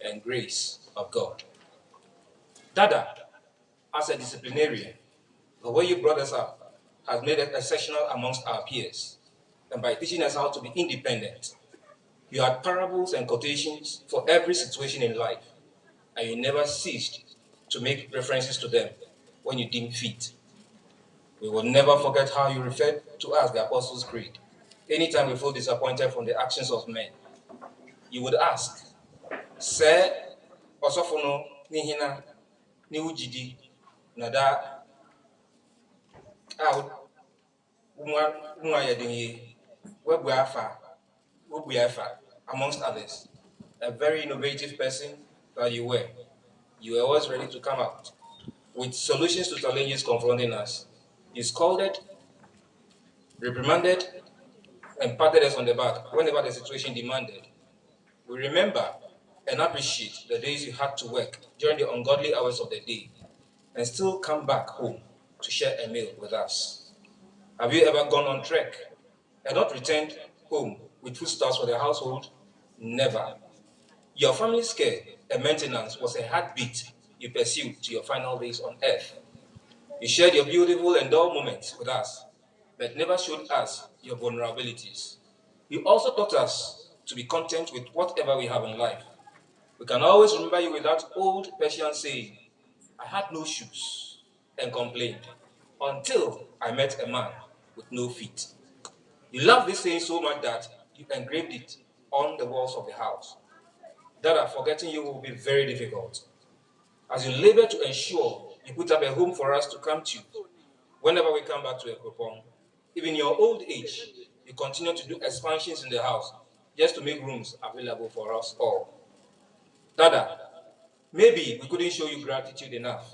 and grace of God. Dada, as a disciplinarian, the way you brought us up has made us exceptional amongst our peers, and by teaching us how to be independent. You had parables and quotations for every situation in life, and you never ceased to make references to them when you deemed fit. We will never forget how you referred to us, the Apostles' Creed. Anytime we feel disappointed from the actions of men, you would ask, "Sir, osofono nihina ni ujidi nada out umwa yedinye webuafa," amongst others. A very innovative person that you were. You were always ready to come out with solutions to challenges confronting us. You scolded, reprimanded, and patted us on the back whenever the situation demanded. We remember and appreciate the days you had to work during the ungodly hours of the day and still come back home to share a meal with us. Have you ever gone on trek and not returned home with foodstuffs for the household? Never. Your family's care and maintenance was a heartbeat you pursued to your final days on earth. You shared your beautiful and dull moments with us, but never showed us your vulnerabilities. You also taught us to be content with whatever we have in life. We can always remember you with that old Persian saying, "I had no shoes," and complained, "until I met a man with no feet." You loved this saying so much that you engraved it on the walls of the house. That forgetting you will be very difficult, as you labor to ensure you put up a home for us to come to whenever we come back to Ekropong. Even in your old age, you continue to do expansions in the house just to make rooms available for us all. Dada, maybe we couldn't show you gratitude enough.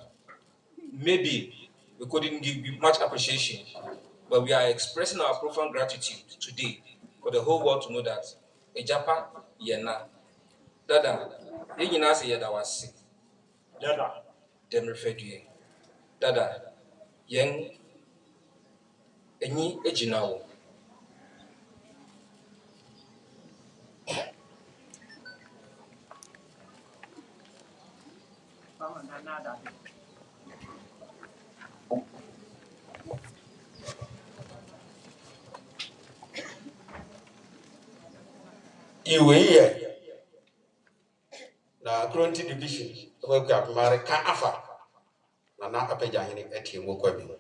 Maybe we couldn't give you much appreciation, but we are expressing our profound gratitude today for the whole world to know that Ejapa Yena. Dada, Yena say Yada was Dada. them referred to you. Dada, Yen Eni Ejinawo. You were here. Na County Division, we got married Afa. Na APAGYAHENE ATIEMO KWABI.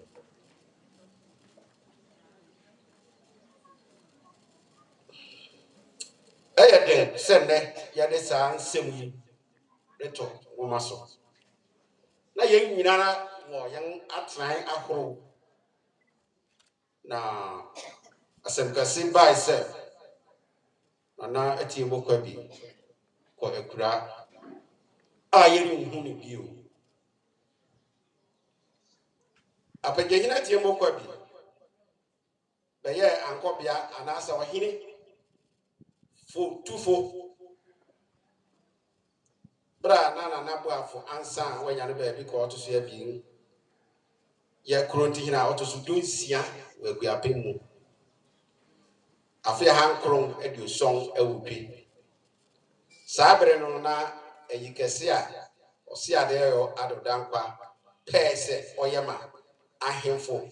Then send yade san semu reto womaso. Na yen nyinara wo yen atran ahoro. Na asemkase bai se na ATIEMO KWABI ko ekura a yen hu ni bio. APAGYAHENE ATIEMO KWABI. Be ye ankobia anasa ohene fo tufo. Bra na buafo ansa wanya ne baabi ko otoso ya bi ye kronti hina otoso dunsia we guapemu afi hankron eduson awupi sabre no na eyikese a osi ade yo adodankwa pese oyema ahemfo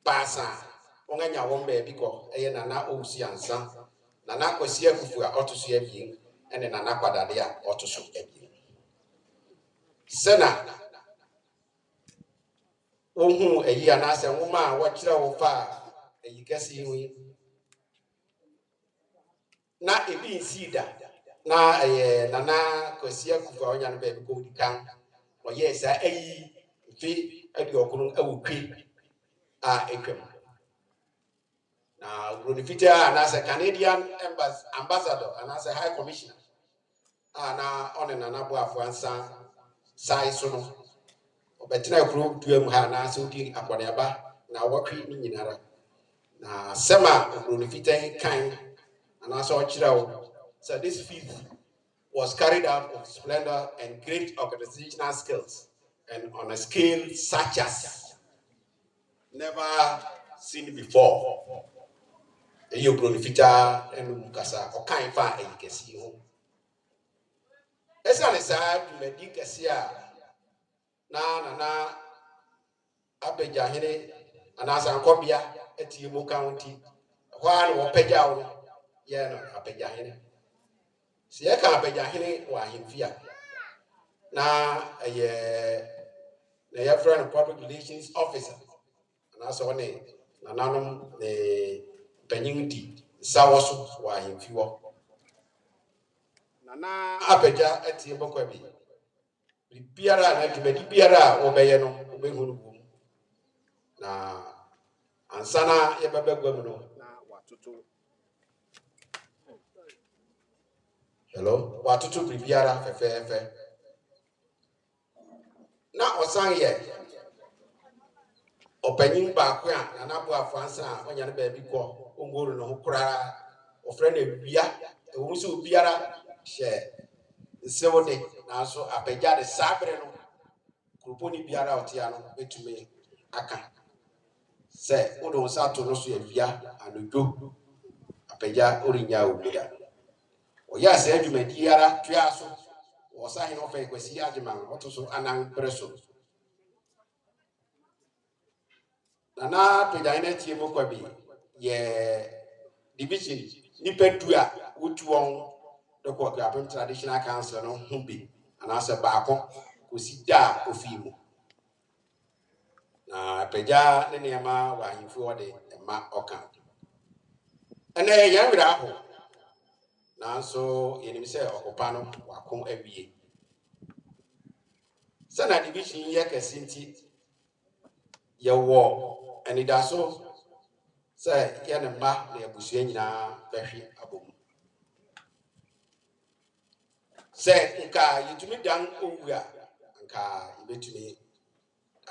basa onganya won baabi ko eye nana ousi ansa nana kwasi akufu a otoso ya bi ene nana kwadade a otoso ya bi sena Ohu eyi anase nwoma wachira wo fa eyi kesi hu na ebi nsida na nana kwasi akufa onya no be ko dikan oye sa eyi fi adi okunu awukwi a ekwem na Ronifita anase Canadian ambassador anase high commissioner na one nana bo afansa sai so no obetina kuro duam ha na so di akwadeba na wakwi ni nyinara na sema Ronifita kan anaso chirawo. So this feat was carried out with splendor and great organizational skills and on a scale such as never seen before. Eyo Ronifita enu mukasa okan fa eyikesi ho. Esa ne sa dumadi kese a na APAGYAHENE anasa nkobia ATIEMO county hwan wo pagyaw ye no APAGYAHENE se ye ka APAGYAHENE wa ahemfia na ye friend public relations officer anasa one na nanom ne panyinti sawoso wa ahemfiwo na apagya ATIEMO KWABI biara na dwumadi biara wobɛyɛ no wobɛhunu na ansana yɛbɛbɛgwam no na watoto hello watoto biara fɛfɛɛfɛ na ɔsan yɛ ɔpanyin baako a nanabo afansa a ɔnya no baabi kɔ ongoro no ho koraa ɔfrɛ no bia ɛwɔ sɛ obiara hyɛ nsɛwode nanso apagya de sabre no kuruponi biara ɔtea no betumi aka sɛ wode wo nsa ato no so awia anodwo apagya orinya obuda ɔyɛ asɛ adwumadi ara tua so wɔsa hene ɔfa kwasi agyeman ɔto so anan pere so na APAGYAHENE ATIEMO KWABI yɛ division nipa du a wotu wɔn de kɔ Kwabem traditional council no ho bi anaasɛ baako kosi da ofi mu na apagya ne nneɛma wɔ ahemfo wɔde ɛma ɔka ɛnɛ yɛn werɛ aho nanso yɛnim sɛ ɔkopa no wako awie sɛ na division yɛ kɛse nti yɛwɔ anidaso sɛ yɛne mma na abusua nyinaa bɛhwe abom sɛ nka yɛtumi dan owu a nka yɛbɛtumi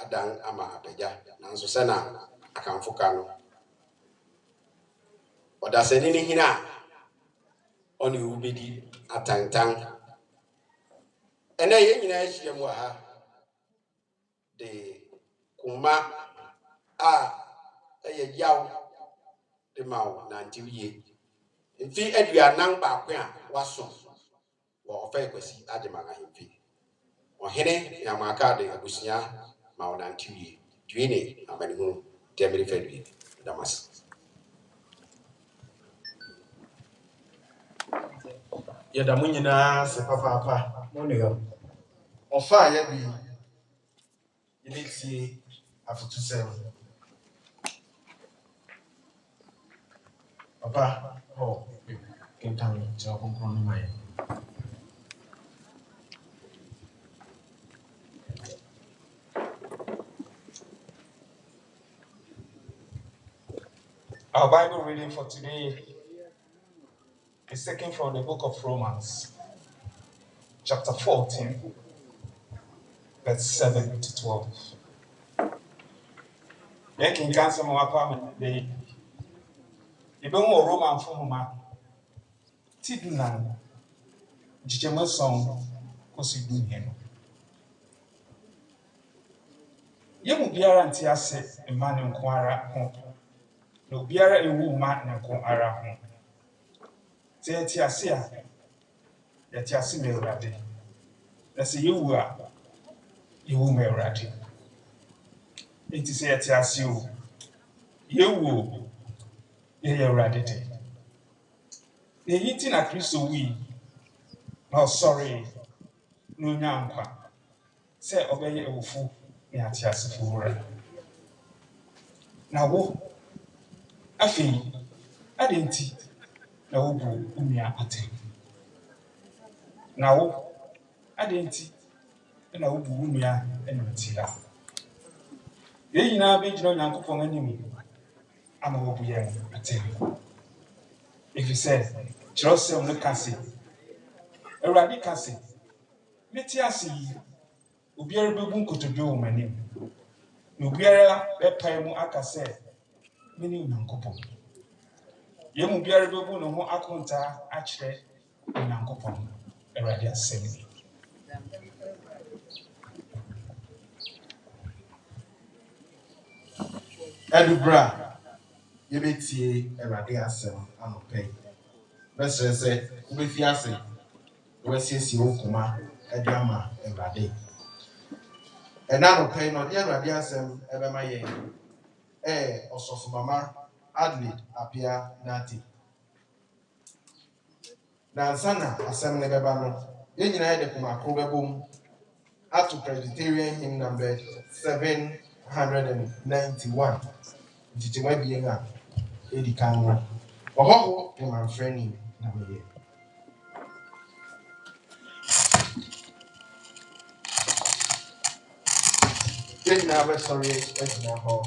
adan ama apagya nanso sɛ na akamfo ka no ɔdasani ne hina a ɔne owu bɛdi atantan ɛnɛ yɛn nyinaa ahyia mu ha de kuma a ɛyɛ yaw de ma wo nante wie mfi aduanan baako a waso wɔ ɔfa kwasi agyeman ahemfi ɔhene yamaka de abusua ma wo nante wie duene amanehunu temere fadwie damas yɛda mo nyinaa sɛ papaapa mo ne yɔ ɔfa a yɛbi yɛne tie afotusɛm papa kentan kyerɛ kronkron no ma yɛ Our Bible reading for today is taken from the book of Romans, chapter 14, verse 7 to 12. Making cancer more apartment day. You don't want Roman for Homa. Tidunan, Jimmy song, because you do him. You will be guaranteed as a man in Quara home. No biara ewu ma na ko ara ho te atiasia ya tiasi me urade na se yewu a yewu me urade enti se ya tiasi o yewu ye urade de e yiti na Kristo wi no sorry no nyankwa se obeye ewufu ni atiasi fuura na wo afi adenti na wo bu umia ate na wo adenti na wo bu umia enutila ye nyina be gyina Nyankopɔn anim ama wo bu ye ate if you say Jerusalem no kase Awurade kase meti ase obiara bebu nkotodwe wo manim na obiara bepae mu aka sɛ mene Nyankopɔn yemu biara bebu no ho akonta akyerɛ Nyankopɔn Awurade asɛm Edubra yɛbɛtie Awurade asɛm anɔpɛ bɛsrɛ sɛ wobɛfi ase wobɛsiesie wo koma de ama Awurade And now pay no dear radiasem ever my ye. Also for Mama Adelaide appear nati. Now sana asem nebebano. Yen united kuma boom up to Presbyterian hymn number 791. Jitima being a Eddie Kano. Oh, my friend, here. Then now, sorry, it's now home.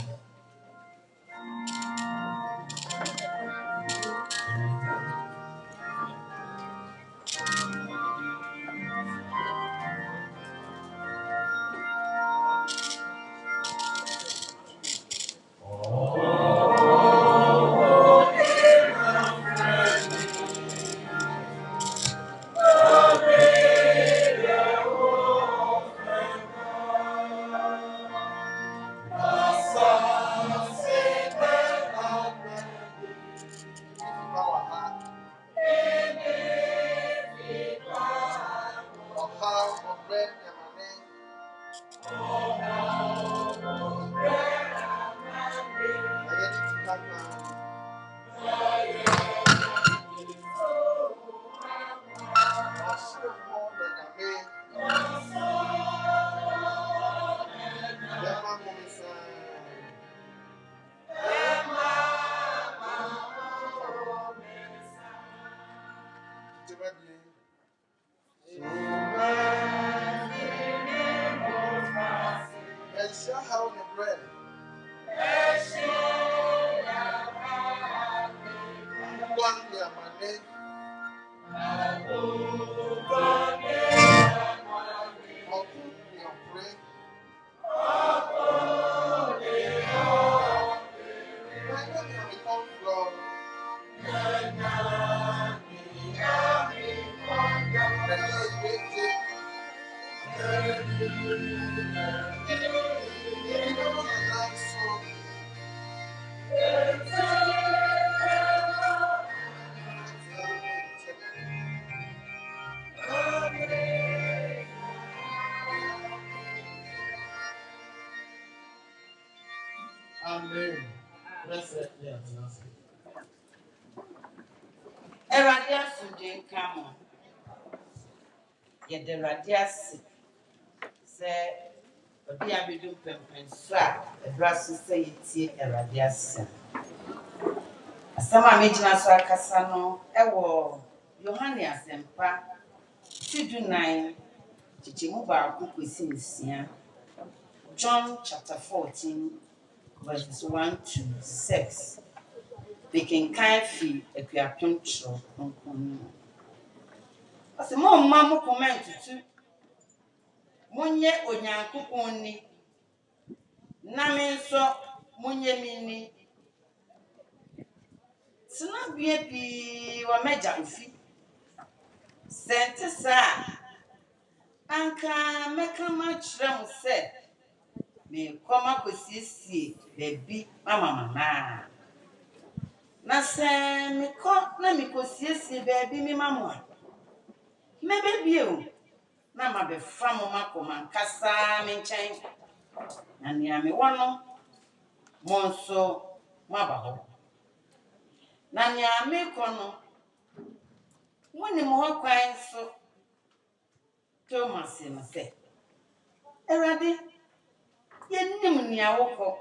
Amen. Eradias Jane Camo. Yet the radias say, but the Abidu Pempen Swap, a brass society, Eradias. Some Amijina Swakasano, Ewo, Johannes and Pa, Tidu 9, Chichimuba Kukusin, John chapter 14, verses 1 to 6. They can kind fee a piapuncture on as a more mamma commented to Munye Onyankuponi Namin so Munye Mini Snabia be wa meja ufi Sente sa Anka mekama chram se me koma kosisi baby mama na se me ko na me kosisi baby mi mama me baby o na ma be famo makoma nkasa me nchen na nia me wono monso mabaho na nia me kono woni mo kwan so Thomas no se erade yenim nia wokọ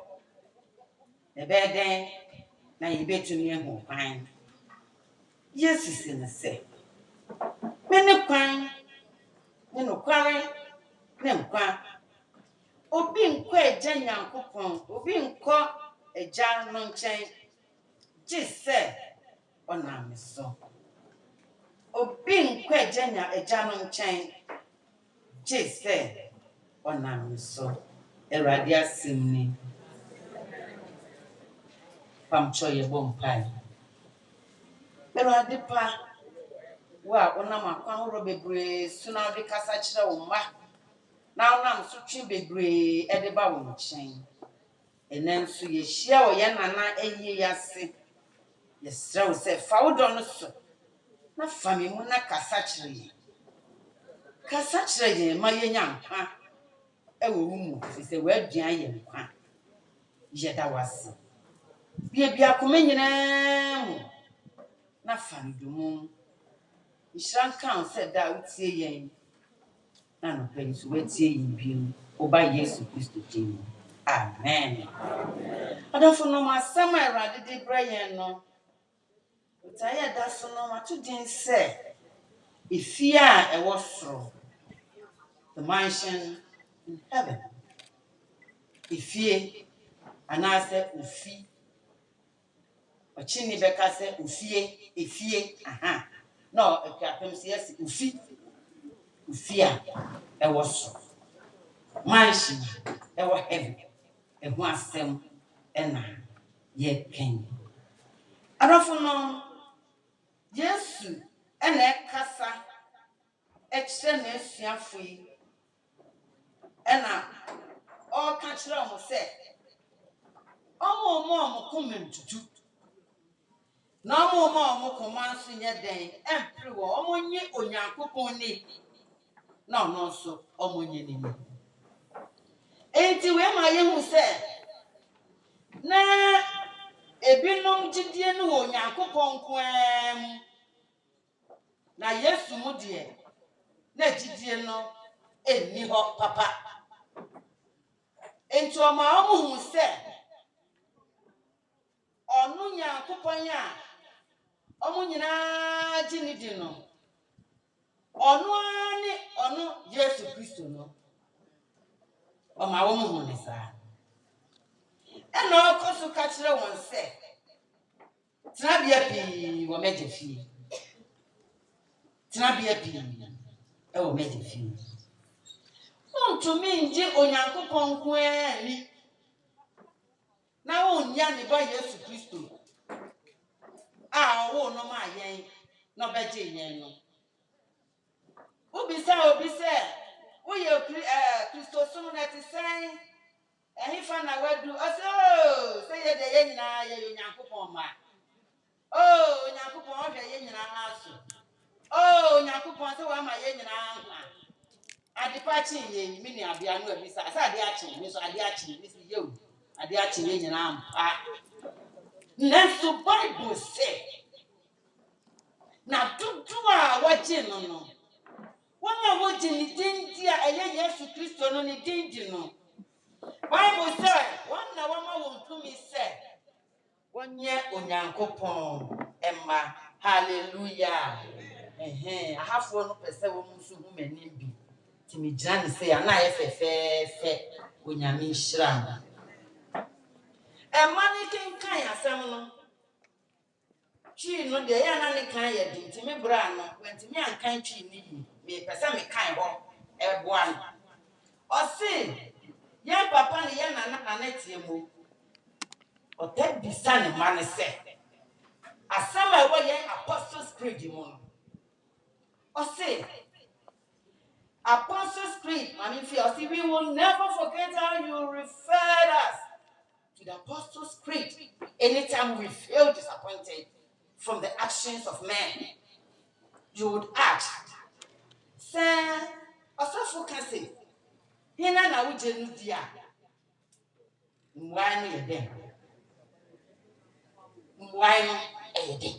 ebe den na yebetumi ehu kwan Jesus no se me ne kwan ne no kware ne nkwa obi nkọ eja nyankopon obi nkọ eja no nchen jise ona me so obi nkọ eja no nchen jise ona me so erade asimni pamcho ye bompai erade pa wa ona makwa horo bebre suna de kasa kire wo ma na ona so twi bebre ede ba wo nchen enenso ye hia o ye nana eyie yase ye srew se fa wo do no so na fami mu na kasa kire ye ma ye nyankwa ewo umu se we aduan ye nkwa yeda wase bia akoma mu na fandomu ishran kan said da utie yen na no pay so wetie yin biu oba Yesu Kristo din amen adofo no masama erade de brayen no utaya da so no matudin se ifia e wosoro the mansion in heaven ifie anase ufi ochini beka se ufie ifie aha no ekapem se yes ufia e wosoro mansion e wo heaven e ho asem ena ye ken adofo no Yesu ena ekasa ekse na esuafo yi ena o ka kire mo se omo komentutu na omo komanso nye den empre wo omo nye onyankopon ni na ono so omo nye ni enti we ma ye hu se na ebinom gidie no onyankopon kwam na Yesu mu de na gidie no enni ho papa enti o ma omo hu se onu nyankopon a omo nyina gini di no onu ani onu Yesu Kristo no o ma wo mu ne sa ena okoso ka kire won se trabia pi wo meje fie trabia pi e wo meje fie onto mi nje onyankopon ko ani na wo nya ne ba Yesu Kristo a wo no ma yen no beje yen no obi se wo ye Kristo so na ti sen ehifa na wadu oso se ye de ye nyina ye onyankopon ma onyankopon o hwe ye nyina aso onyankopon se wa ma ye nyina anwa adipachi ye mi ni abia no abi sa ade achi mi so ade achi mi si ye o ade achi ye nyina ampa neso Bible say na dudu a waje no wona waje ni dindi a eye Yesu Kristo no ni dindi no Bible say wona wama wontumi say wonye onyankopon emma hallelujah ahafo no pese wo musu hu manim bi timi gina ne say ana ye fe onyame nhira emma ne kenkan asem no twi no de ya na ne kan ye di timi bra no wentimi ankan twi ni yi me pese me kan ho eboa no o se ya papa ne ya na tiemo o te bisa ne ma ne se asama wo ye Apostles' Creed mo o se Apostles' Creed I mean we will never forget how you referred us to the Apostles' Creed anytime we feel disappointed from the actions of men you would ask sir osofo can say hina na wo je nu dia mwai no ye den mwai no ye den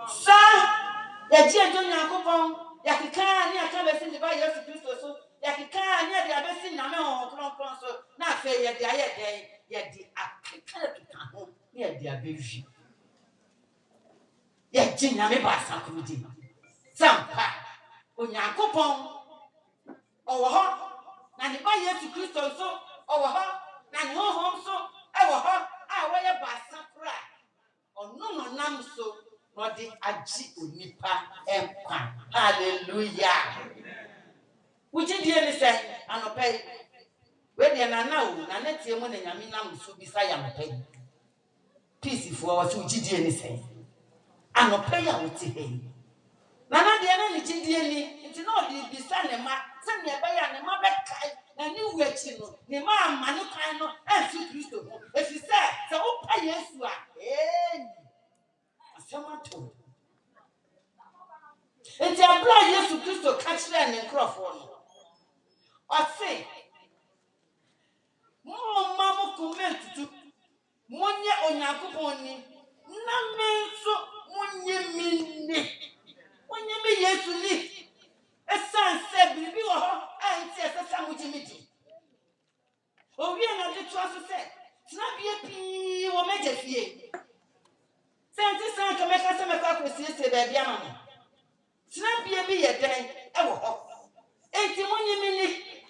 sa ya je jo nyankopon ya kika ni aka be sin ba Yesu Kristo so ya kika ni ade abesi nyame ho kron so na afa ye de aye den ye de akika ho ni ade abewi ya je nyame ba sakrudi sampa onyankopon owo ho na ne ba Yesu Kristo so owo ho na ne ho so ewo ho a wo ye ba sakra ono no nam so no de agi onipa empire hallelujah wuji die ni say anopai we de na o na netie mo na nyame nam so bisa ya anopai peace fo wa so wuji die ni say anopai ya wote he na de na ni jidie ni nti no de bisa ne ma se ne ba ya ne ma be kai na ni wuachi no ne ma ama ne kan no Yesu Kristo ho efi se wo pa Yesu a asamato enti abla Yesu Kristo ka kire ne nkrofo no Ɔse mo mama comment to monye Onyankopɔn ni na me nso monye minni monye me Yesu ni esanse bibi wo ho anti esesa mujimiti owie na de to aso se tena bia pi wo meje fie senti san ka meka se meka kwesiesie ba bia mama tena bia bi ye den e wo ho enti monye minni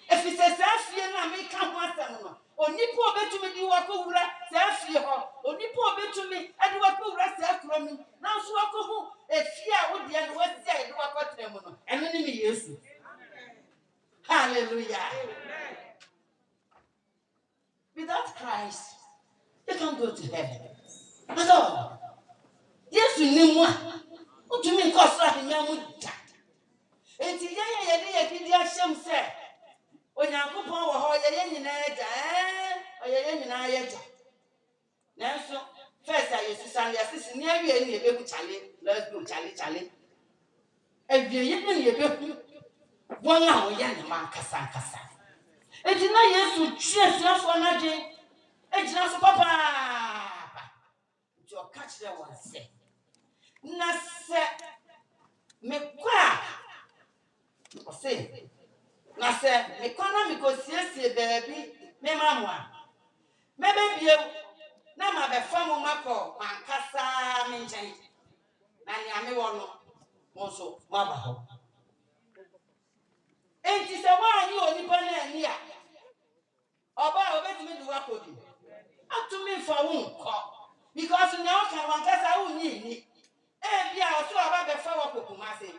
efise sa fie na me ka ho asem no onipa obetumi di wakowura sa fie ho onipa obetumi adi wakowura sa kromi na so wakohu efie a wo de no wasi a de wakotrem no eno ni me Yesu. Hallelujah. Without Christ you can't go to heaven at all. Yesu ni mo utumi ko so ahenya mu da enti ye di ahyem se Onyankopɔn wo ho ye nyina agya ye nyina agya nanso first Yesu san ya sisi ni awie ni ebeku chale let's go chale awie ye ni ebeku won a wo ye ne man kasa enti na Yesu tue suafo na de ejina so papa jo catch them one say na se me kwa o say na se me kwa na me ko siesie baabi me mamwa me be biem na ma be fam mako mankasa me nchen na nya me wo no mo so ma ba ho enti se wa ni onipa na ani a oba obetimi du akodi atumi fa wo nko because now can mankasa wo ni bia o so aba be fa wo kokumase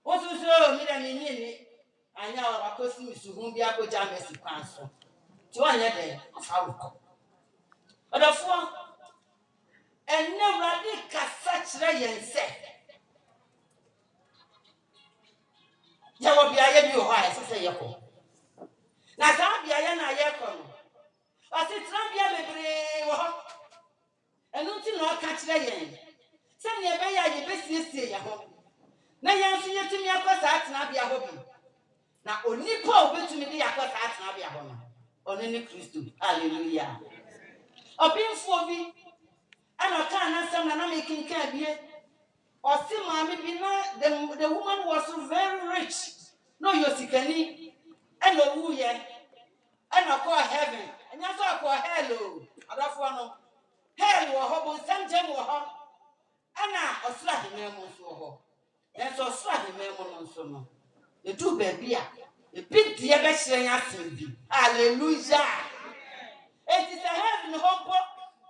o so mi da ni anya o akosi misuhu bia ko jamesi kwanso ti wa nya den afa wo ko odafo enne wrade kasa kire yense ya wo bia ye bi o ha ese ye ko na za bia ye na ye ko no o se tra bia bebre wo ho enu ti no ka kire yen se ne be ya ye be siesie ya ho na ye nso ye timi akosa atena bia ho bi na onipa obetumi di akosa atena bia ho no ono ni Kristo. Hallelujah. Obinfo bi ana ka na sam na making ka bie o si maami bi na the woman was very rich no yosikani and owu ye and call heaven and you so call hell adafo no hell wo ho bo sam jam wo ho ana osra hememu so ho en so osra hememu no so no e du ba bia e bi die be hire nya asem bi. Hallelujah. It is a heaven hope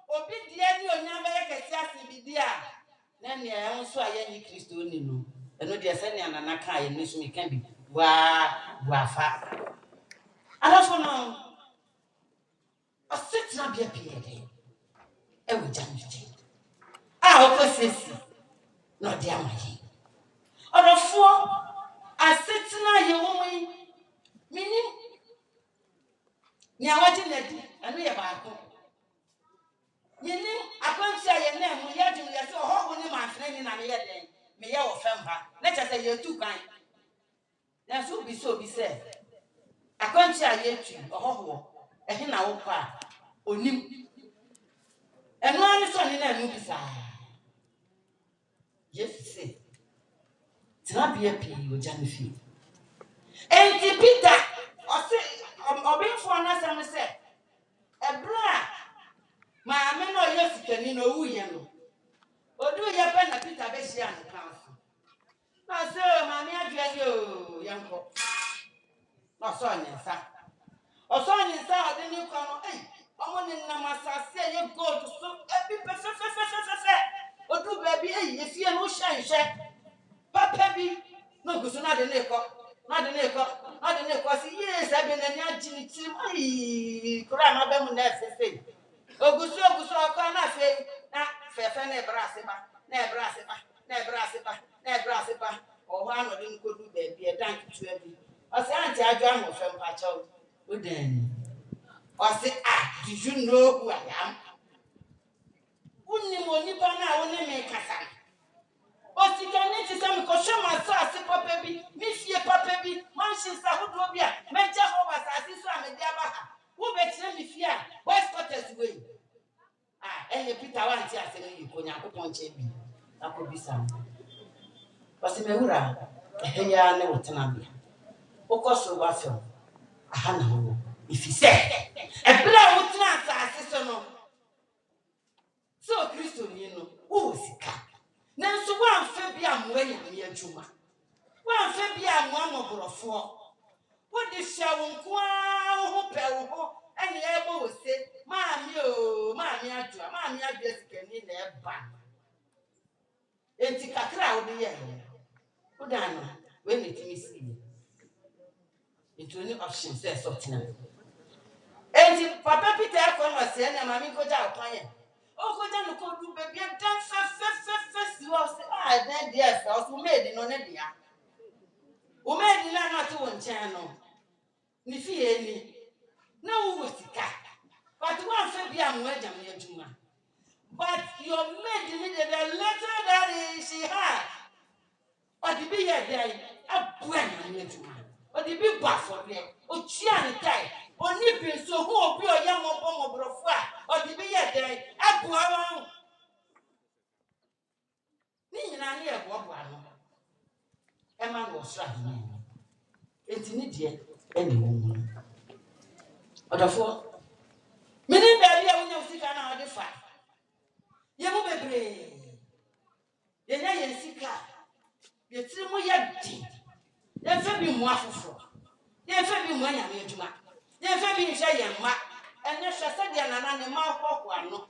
obi die ni onyama ye kesi asem bi dia na ne e nso aye ni Kristo ni no eno de se ne anana ka ye nisu mi kan bi wa fa adafo no asitra bia pie de e wo janjije okosisi no de amaye adafo asetina ye wo minim ni awaje ledi anu ye baako minim akwantia ye na mu ye dum ye so ho ni manfene ni na me ye den me ye wo fam ha na cha se ye tu kan na so bi se akwantia ye tu ho ehe na wo kwa onim enu ani so ni na enu bi sa yes se tena bia pi o janifi enti Peter o se obinfo na sam se ebra maame no yosikani no wuye no odu ye pe na Peter be hia no kanso na se maame adwani o yanko no so nyensa ode ni kwa no omo ni na masase ye gold so ebi pe odu ba bi efie no hyenhye papa bi no gusu na de ne ko si yes abi na ni agini tirim kura ma ba mu na efese ogusu akọ na fe na brase ba o ho ano de nkodu ba bi e dan kitu abi o se anti adwa mo fe mpa chaw o dan o se did you know who I am unni mo ni pa na woni me kasa o ti kan ni ti sam ko hwe ma sa se papa bi mi fie papa bi man shi sa hodo bi a me je ho wa bisa. Ɔsɛ mewura ɛhɛ ya ne wotena bia. Wokɔ so ba fam. Aha na wo. Ifisɛ ɛbra wotena asase so no. So Kristo ni no wo sika. Nanso wamfa bia mmoa nyame adwuma. Wamfa bia mmoa mɔborɔfoɔ. Wode hyɛ wo nko a wo ho pɛ wo ho ɛne ɛbɔ wo se. Maame adua sikani na ɛba. Enti kakra wo de yɛ no. Wo dan no we ne timi si. Enti oni option sɛ sɔtena. Enti papa Peter akɔ no sɛ na maame nkɔgya akwan yɛ. Okoja no ko du baby dan fe si wo se dan dia fa o made no ne dia. O made na na to won chen no. Ni fie ni. Na wo sika. But one fe bia mo agam ya dwuma. But your maid ni the letter that she had. O di bi ye dai abua na dwuma. O di bi ba for there. O tua ni tai. Oni bi so hu obi o ya mo brofo a. O di bi ye dai abua wa. Ni nyina ne eboa no. E ma no so ahene. Enti ni de ene wo. Odafo. Mini ba bia wonya sika na ode fa. Ye mo bebre. Ye nya ye sika. Ye tiri mo ye di. Ye fa bi mo afofo. Ye fa bi mo anya me adwuma. Ye fa bi nhye ye mma. Ene hwese de nana ne ma akoko ano.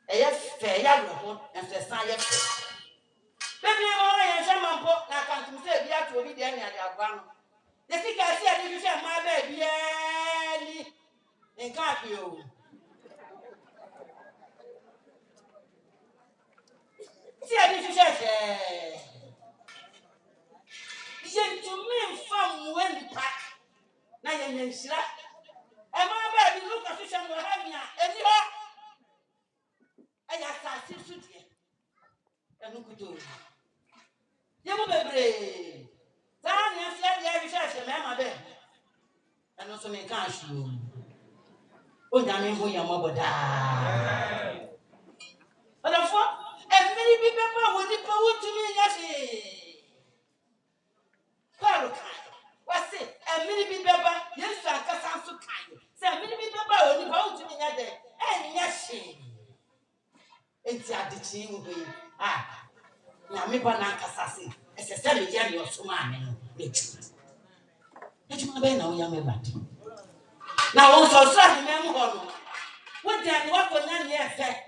Eye fe ya lo ensesan ye fe. Baby mo ye hwe mampo na kantum se bia to obi de anya de agba no. Ye sika si ade hwe ma ba bia ni. Nka bi o. Si ade hwe Gentlemen from when pa na ye nhyira e ma ba bi lu ka hwehwe no ha mi a eni ho aya sa si su de enu kudo ye mo bebre ta na fi ade ya hwehwe me ma be enu so me kan hwu o nya me ho ya mo boda odafo emiri bi be pa woni pa wotumi nya fi Paul kai. Wase emiri bi beba Yesu akasa so kai. Se emiri bi beba oni ba utumi nya de. Enya hye. Enti adechi wo be. Na me ba na akasa se. Ese se me ya ni osoma ame no. Neju. Neju be na wo ya me ba. Na wo so so ame me ho no. Wo de ani wa ko na ne efe.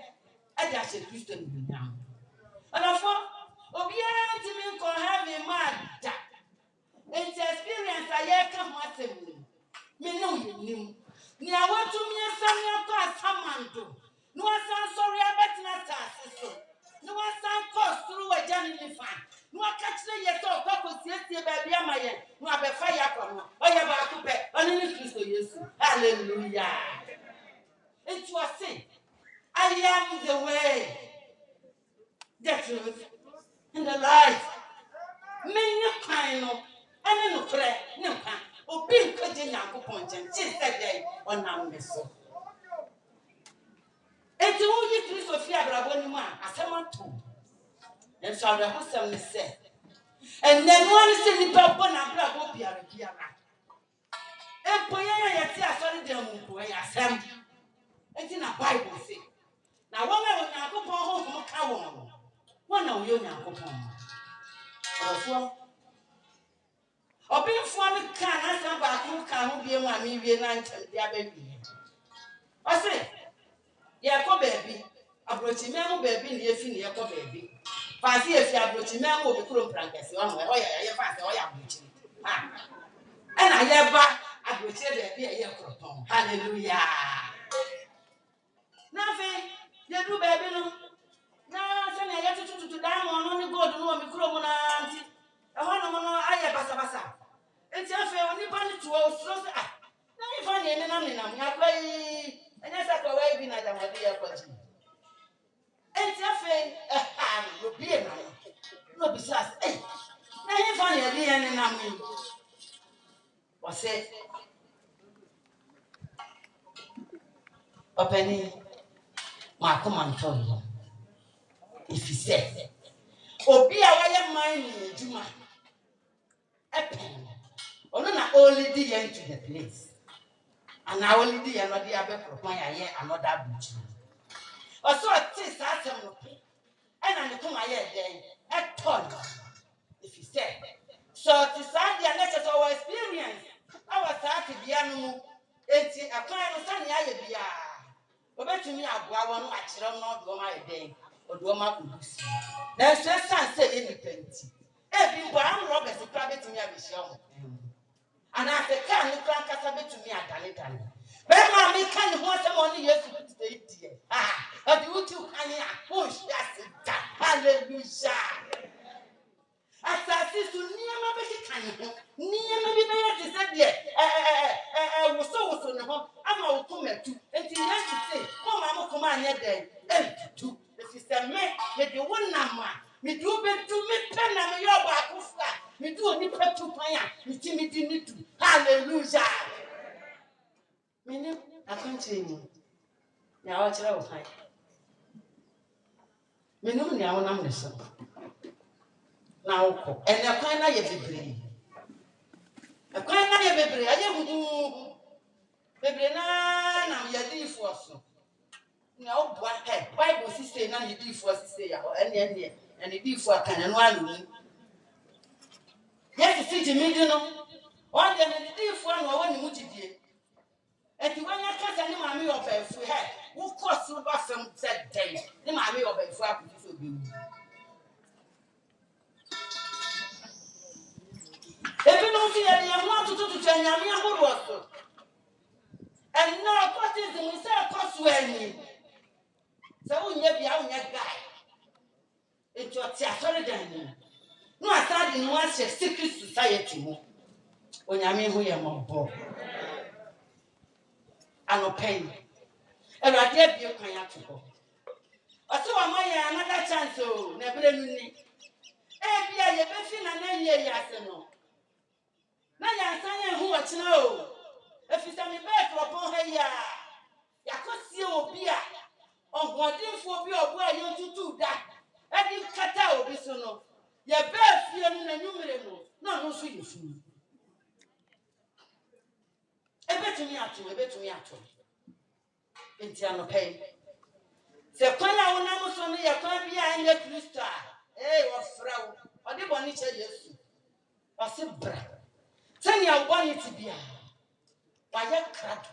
Ade a se Kristo ni nyam. Onafo obi a ntimi ko have mad. It's experience I come at him. Me know you knew. Ni I want to me a son of God, Samantha. No one sorry about not sister. No one son cost through a journey fan. No one catch the yet of God, yes, baby, am I? No, I be fire from. Oh, you about to pay. Only Christ, yes. Hallelujah. It was sin. I am the way, the truth, and the life. Many kind of. Ene no kre ne mpa obi nkaje nyankopon chen chi sede onam me so enti wo yi Kristo fi abrabo ni mu a asemato en so abrabo hosam ne se enne no ani se nipa bo na abrabo biara empo ya ti asori de mu ko ya asem enti na Bible say na wo me onyankopon ho ka wo na wo yo nyankopon ofo Obinfo ne kan na san ba ku kan ho bie mu a me wie na ntem dia ba bi. O se ye ko baabi abrochi me mu baabi ne ye fi ne ye ko baabi. Fa se ye fi abrochi me mu obi kuro prankese o no ye fa se o ya abrochi. Ha. E na ye ba abrochi baabi ye kroton. Hallelujah. Na fe ye du baabi no. Na se na ye tututu dan mo no ni god no obi kuro mu na anti. E ho no no aye basa. Enti afa oni ba ni to osro se na mi fa ni na ya kwai enya sa kwa wai bi na da madi ya kwaji enti afa no bi na no bi sa na mi fa ni na mi o se openi ma ko man to yo if you say obi a waye mining adwuma epen ono na only di yen to the place and na only di yen no dey abekropan aye another butch also tis atem no pe and na ne kuma ye den eton if you say so to stand there let us our experience our start bia no enti akwan no sane aye bia obetumi aboa won akire no do ma ye den odo ma kudusi na so san say independent e bi bo am Robert private me abehia mo and as the can no kran kasa betumi adane dane be ma me kan ho asem on Yesu Kristo idie odi utu kan ya push that's it hallelujah asasi su niema be kan ho niema bi be ye se de woso ne ho ama wo komatu enti Yesu say mo ma mo koma anye den entu the system me de wonama me do be do me pen na me yo ba akufa me do oni petu pan ya me ti me di ni tu hallelujah me ne akanche ni na wa kira wo pan me no ni awon nam ne so na wo ko ene kwan na ye bebre aye hudu bebre na ye di fo so na wo bua Bible say na ye di fo say ya ene and the beef for can one. Yes, the city middle. One day the beef one or one much did. And when you catch any mammy of a free head, who cost you about some said day, the mammy of a frap to be. If you don't see any, want to do to Janya, who was so. And now, what is the Mr. Coswell? So we never be our guy. It's your theater. No, I thought in one secret society. When I mean, we are more and no pain. And I dare be a kind to go. I saw another chance, so never knew. Eh, be a person and then ye no. Now you're saying who wants to know. If it's a back upon her, ya could see your beer. On what for be or where you to do that. I didn't cut out this no. Your best feeling a numerable. No, sweet food. A bet to me at you, a bet to me at you. In Tiano Pay. Se kwanya wona so no ye kwa bia anya Kristo was fraud o de boni che Yesu o se bra tani a boni ti bia wa ye krado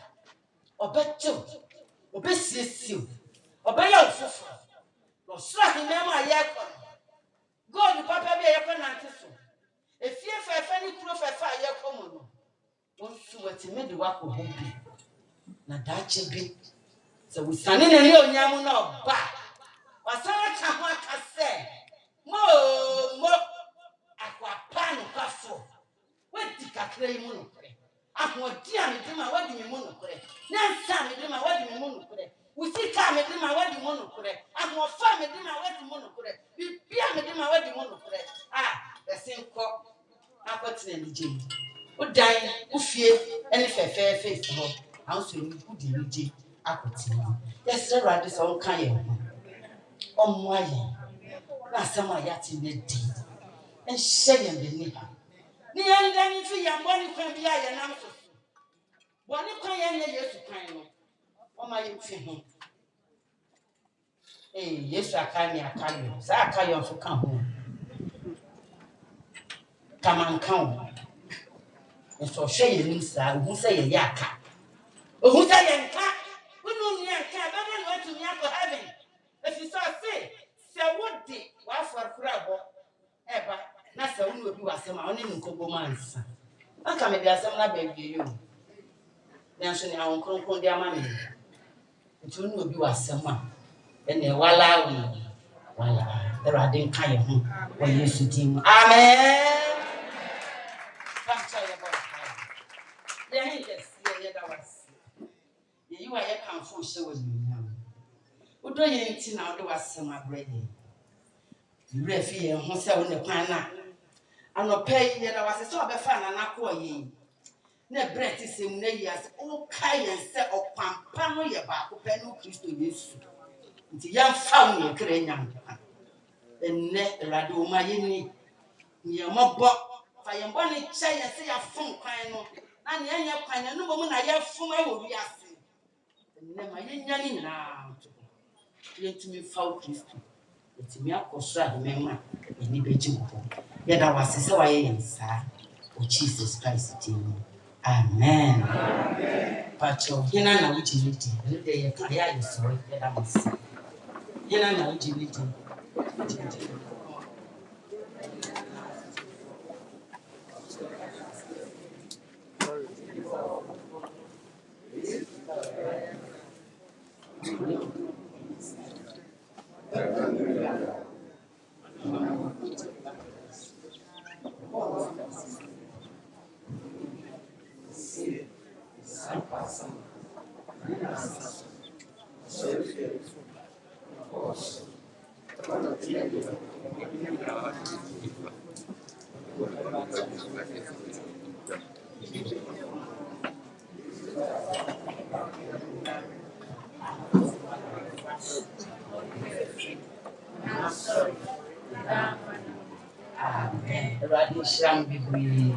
o becho o besiesiu o be ya ofufu no sra hi na ma ye kwa God papa bia ye kwa nante so efie fefe ni kuro fefe a ye kwa mo no won su wati me de wa ko ho bi na da che bi se we sane na ni onyam no ba wasara kahwa kase mo akwa pan kwafo wadi kakra yi mu no kre ahodi a me dima wadi me mu no kre nyansa me dima wadi me mu no kre usika me dima wadi mu no kre ahofa me dima wadi mu no kre bibia me dima wadi mu no kre esenko akotene ni je udan ufie ene fefe face ho anso ni udi ni je akotene yesre rade so nkan ye omo aye na sama ya ti ne di en sheye be ni ha ni en dan fi ya mboni kwan bia ye nam so boni kwan ye ne Yesu kwan no o ma ye fi ho Yesu akani akayo sa akayo so kan ho kaman kan o so sheye ni sa hu se ye yaka o hu se ye nka unu ni nka ba na no tumi akọ heaven if you say se wodi wa for kurabo eba na se unu obi wasem a oni nkobo mansa aka me dia asem na ba bie yo na so ni awon kronkron dia ma me nti unu obi wasem a ene wala erade nka ye ho o Yesu tim amen pastor ye bo ye he yes ye da was ye you are ye kan fo hye wa nyam odo ye nti na odo wasem abrede yure fi ye ho se wo ne kwan na anopai ye da was se obefa na nakọ ye na bread sem na yas o kai se opampa no ye ba ko pe no Kristo Yesu nti ya fa wo ye kra nyam enne erade o ma yeni ye mobbo fa ye mbo ne kya ye se ya fom kwan no na ne anya kwan no bo na ye fom awo wi ase enne ma ye nya ni nyina ye ntumi fa Kristo ntumi akoso ademema eni beji mbo ye da wase se wa ye yensa o Jesus Christ name amen pacho hina na ujiliti ne de ye kaya ye sorry ye da masi hina na ujiliti amen erade sham bibri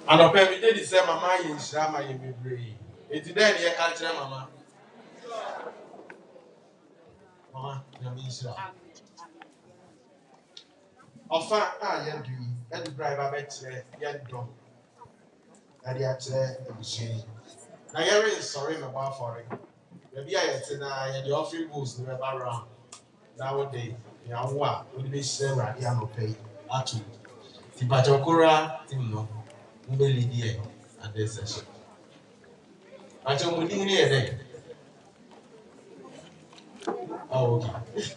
Anɔpɛ mi de di sɛ mama yɛ nhyira ma yɛ bebree. Eti dɛ ne yɛ ka kyerɛ mama. Mama, nyame nhyira. Ɔfa a yɛdu yi, ɛde bra yɛba bɛkyerɛ yɛn dɔm. Ɛde akyerɛ abusua yi. Na yɛrensɔre mɛbɔ afɔre. Baabi a yɛte na yɛde offering bowls ne bɛba round. Na wode yɛawo a wode bɛhyira Awurade anɔpɛ yi ato. Ti bakyɛ kora tim no. Mbɛlidi yɛ ade session. Bakyɛ mo din ne yɛ dɛ. Oh, okay.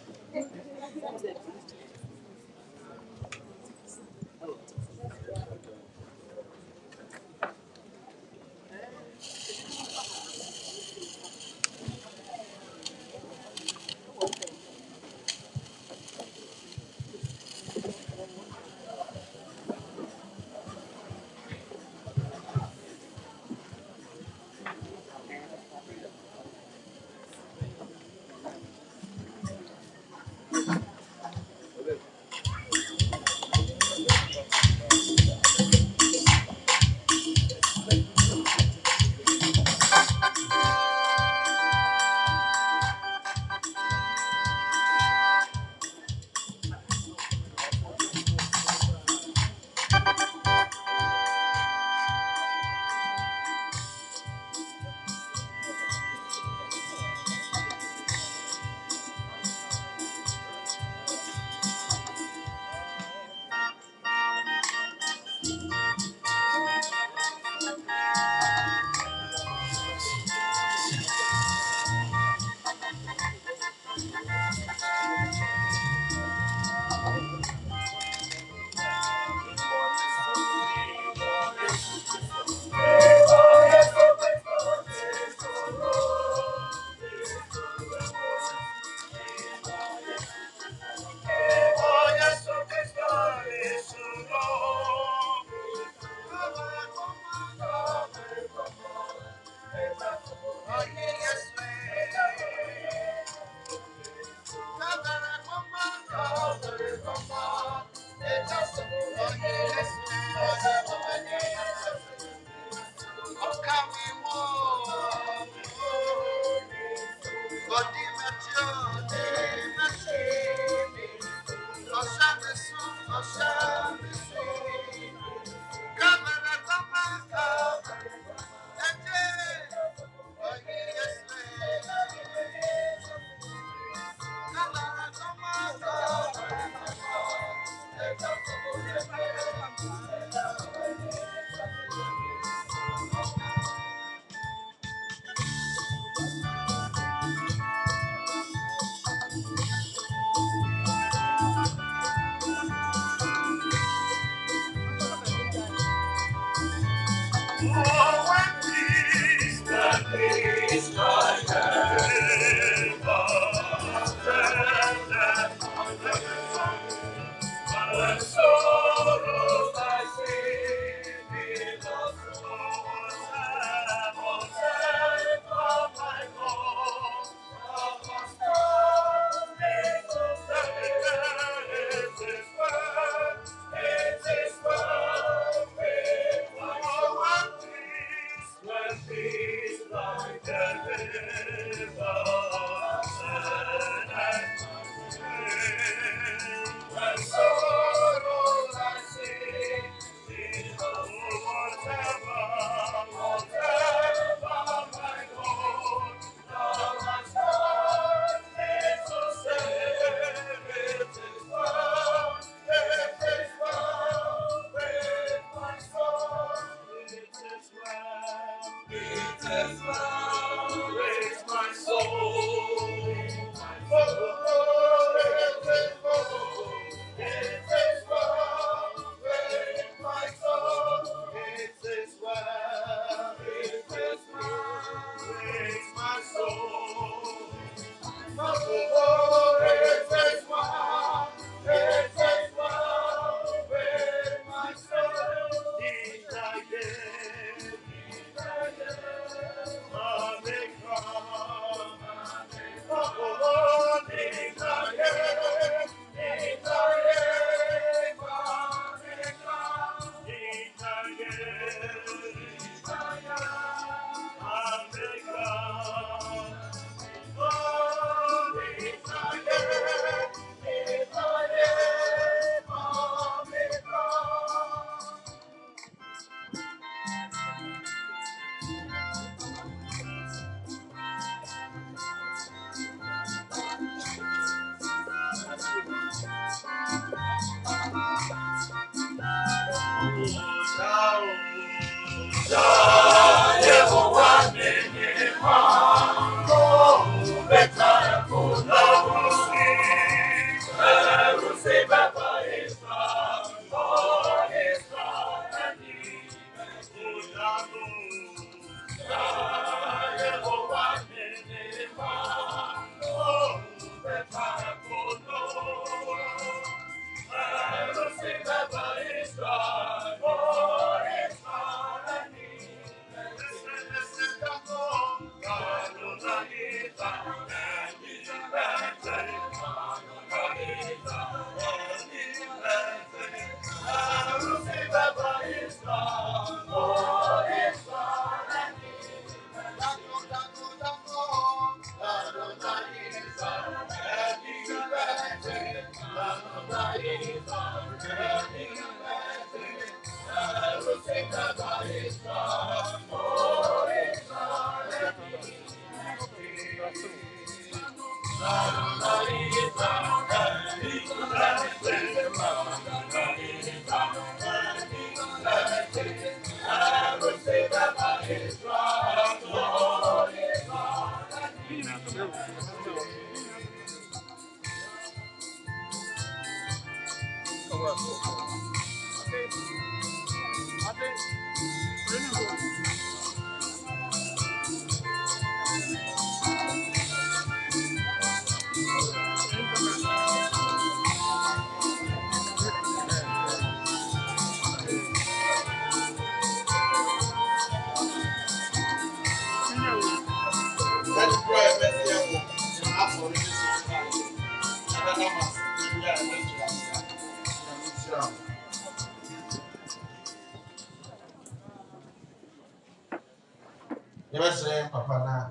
Papa na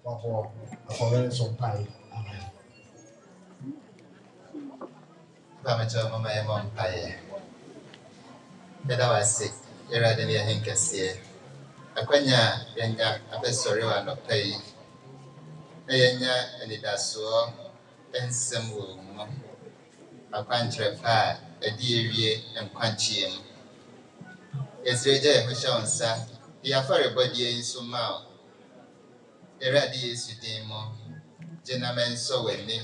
wabo akɔwɛn so mpae. Amen. Pamacho mama ya mpae. Beda wase era de ya henkese. Akwanya yanya abesori wa no pai. Na yanya enidaso ensem wo mu. Akwankyerɛ pa adi ewie nkwankyie mu. Yesreje ehosha onsa. Ya fare body nso ma. Era di Yesu din mu. Jenamen so weni.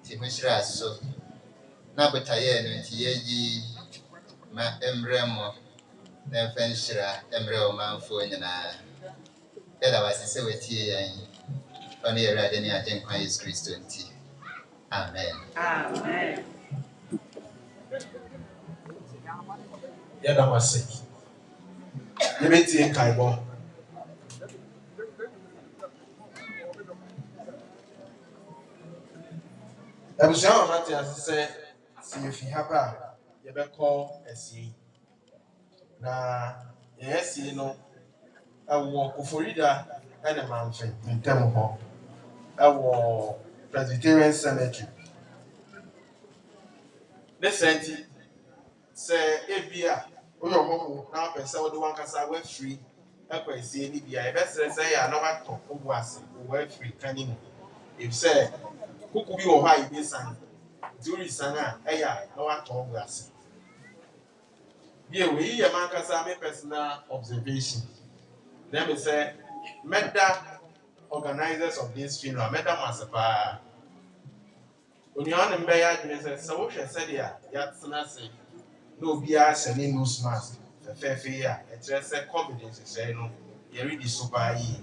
Ti hoshira so. Na betaye no nti yeji ma emremo na fenshira emremo manfo nyina. Ela wasise wetie yan. Ono yera de ni ajenkwa Yesu Kristo nti. Amen. Amen. Yada wase. Yebeti nkaibo. Ebusha wa mate asese si efi haba yebekɔ esi. Na esi no ɛwɔ Koforida ɛne Manfe ntɛm hɔ. Ɛwɔ Presbyterian Cemetery. Ne senti sɛ ebia oyo hɔho na apɛsɛ wode wankasa wa free ɛkɔ esi ni bia ebɛsrɛ sɛ ya na watɔ obu ase wa free kani mu. If say kuku bi wɔ hɔ a ibesan duri san a ɛya na watɔ obu ase. Bia we yɛ mankasa me personal observation. Let me say meda organizers of this funeral meda masepa. Onion and Bayer sɛ wohwɛ sɛdeɛ yɛatena se na obiara hyɛ ne nose mask fɛfɛɛfɛ yi a ɛkyerɛ sɛ COVID nhyehyɛe no yɛredi so paa yie.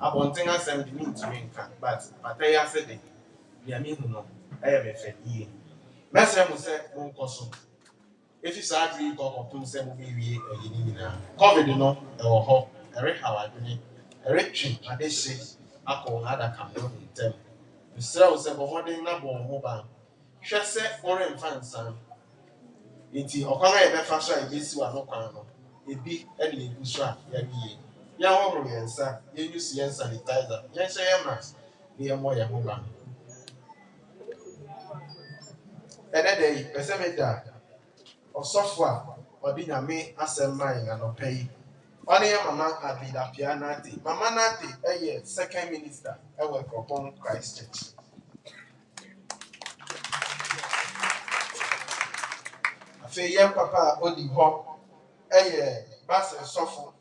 Abɔnten asɛm de mentumi nka but pata yi ase de nea mehu no ɛyɛ me fɛ yie. Mɛsrɛ mo sɛ monkɔ so. Efi saa adwene yi kɔkɔpem sɛ mobɛwie ayi ne nyinaa. COVID no ɛwɔ hɔ ɛrehaw adwene ɛretwe adehye akɔ adaka no ntɛm. Mesrɛ wo sɛ bɔmmɔden na bɔ ho ban. Hwɛ sɛ ɔremfa nsan. Nti ɔkwan a yɛbɛfa so a yɛbɛsi wa no kwan no ebi ɛne egu so a yɛwie. Yɛnhohoro yɛn nsa, yɛuse yɛn sanitizer, yɛnhyɛ yɛn mask, na yɛmmɔ yɛn ho ban. Ɛnɛ da yi, pɛ sɛ meda ɔsɔfo a ɔde Nyame asɛm ma yɛn anɔpɛ yi. Ɔne yɛ Mama Abidapia Nate. Mama Nate ɛyɛ second minister ɛwɔ Kropon Christ Church. afei yɛn papa a odi hɔ ɛyɛ Basil Sɔfo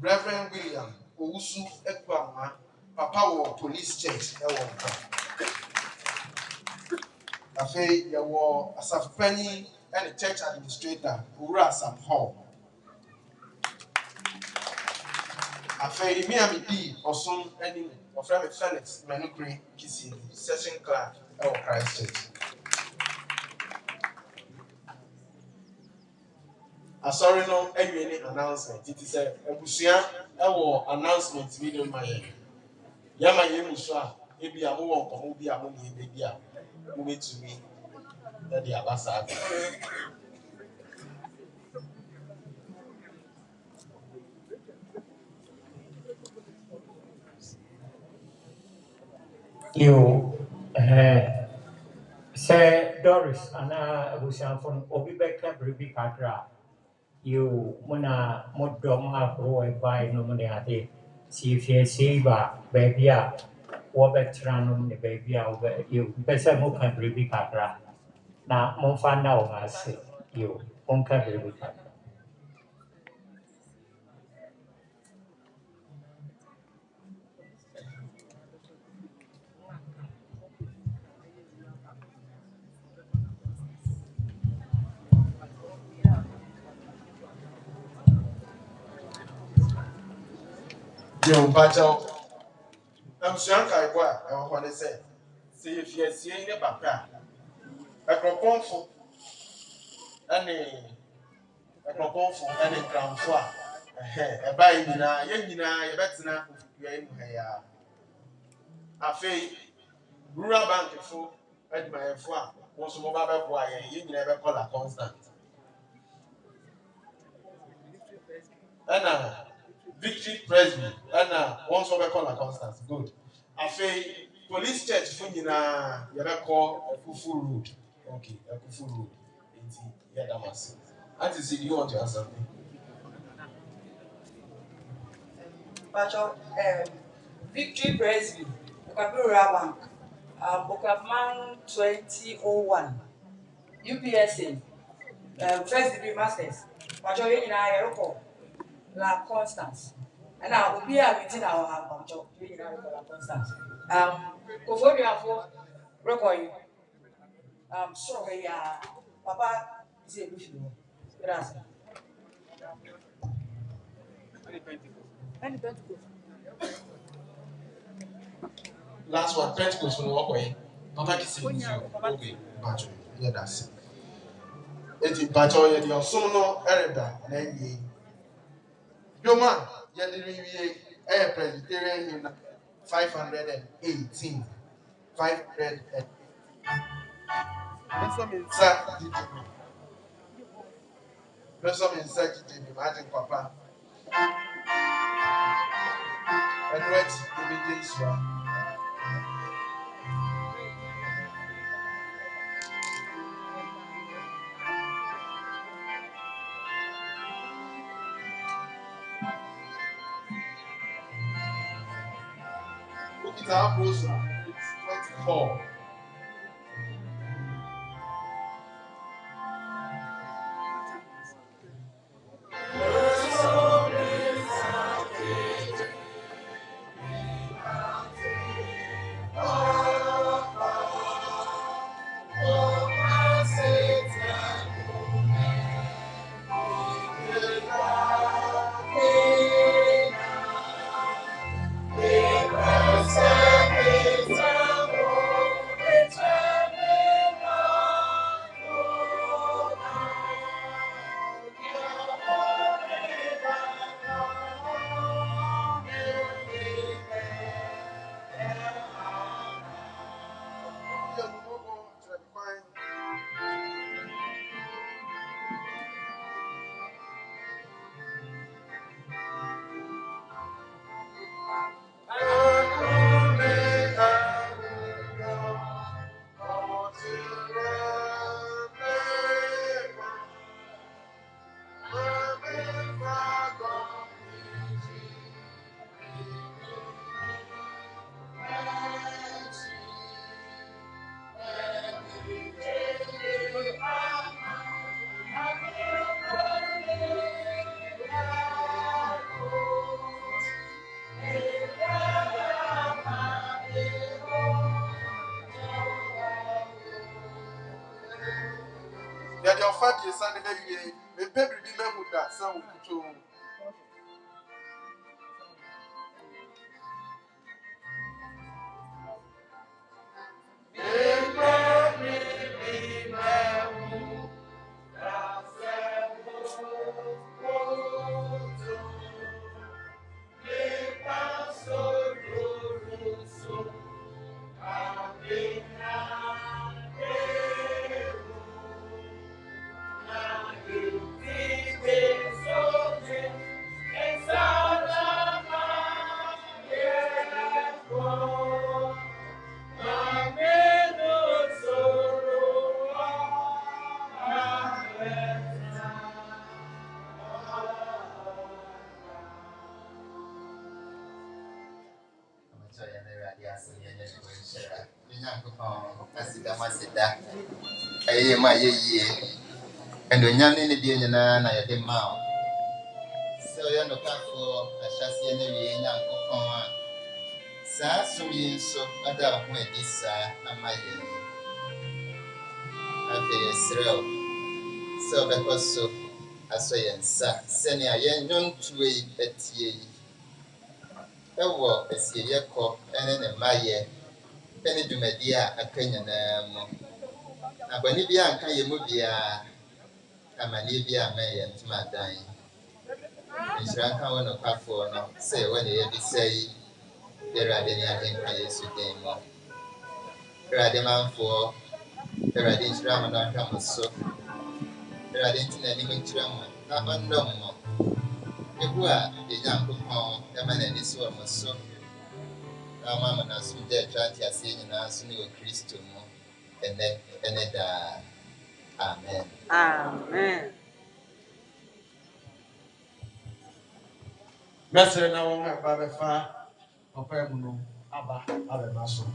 Reverend William Owusu Ekwama papa wɔ police church ɛwɔ Nkwa. Afei yɛwɔ asafpanyin ɛne church administrator Owura Sam Hall. Afei me a medi ɔsom anim ɔfrɛ me Felix Menukuri Kisi session clerk ɛwɔ Christ Church. Asɔre no awie ne announcement. It is a abusua ɛwɔ announcement bi no ma yɛn. Yɛma yɛn mu so a ebi a mowɔ nkɔmɔ bi a mo ne ebi a mobɛtumi ɛde aba saa ade. Say Doris ana abusiafo no obi bɛka biribi kakra you muna modom ahorow ɛbae no mu ne ade si fiesie ba baabi a wɔbɛtena nom ne baabi a mpɛ sɛ moka biribi kakra na momfa nna wɔn ase monka biribi kakra. Yo, Bajo, I'm sure I want to say, see if you're seeing a papa, a proposal, a proposal, and a crown for a buying in a young better you're in here. A fee, rural bank for at my foie, was mobile boy, you never call a constant. And Victory Presby, and once over call a Constance. Good. I say police church for you now, you never call a Kufu road. Okay, a Kufu road. Yeah, that was. Auntie, see, you want to ask something? Pacho, Victory Presby, Kabura Bank, Bokapman 2001, UPSA, first degree masters. Pacho, you and I are La Constance. And now we are within our Pacho, you and I La Constance. Before we have record, sorry, Papa is a bush. Gracias. Last one, Pentecost from walk away. Papa is saying, okay, Pacho, yeah, that's it. It's Pacho, you're so no error, and then your man, you're the air Presbyterian in 518. 500. There's some insect, imagine Papa. And what images were. Look at our brochure. It's 24. Papa dear son and the baby remember that sound to Aye, my ye, and when you're in the dinner, and I did mouth. So you're no car for a chassis and a young coupon. Sassumin so other when this, and my I feel so because so as I am, sending a young tree at ye. Ewo, a sea yako, and then a maye, penny to media, a canyon. Abanibia can you move ya? Amanibia may and to my dying. And Shranka one of her for no say when you say there are any other players to game more. There are demand for there are these Ramadan cameras so there are the internet image drama, not unknown. If we are the young coupon, the man and this one was so. Our mamma has been there trying to see in us new Christo and then Amen. Amen. Messer now, Baba Fa, or Permuno, Abba, Abba Maso.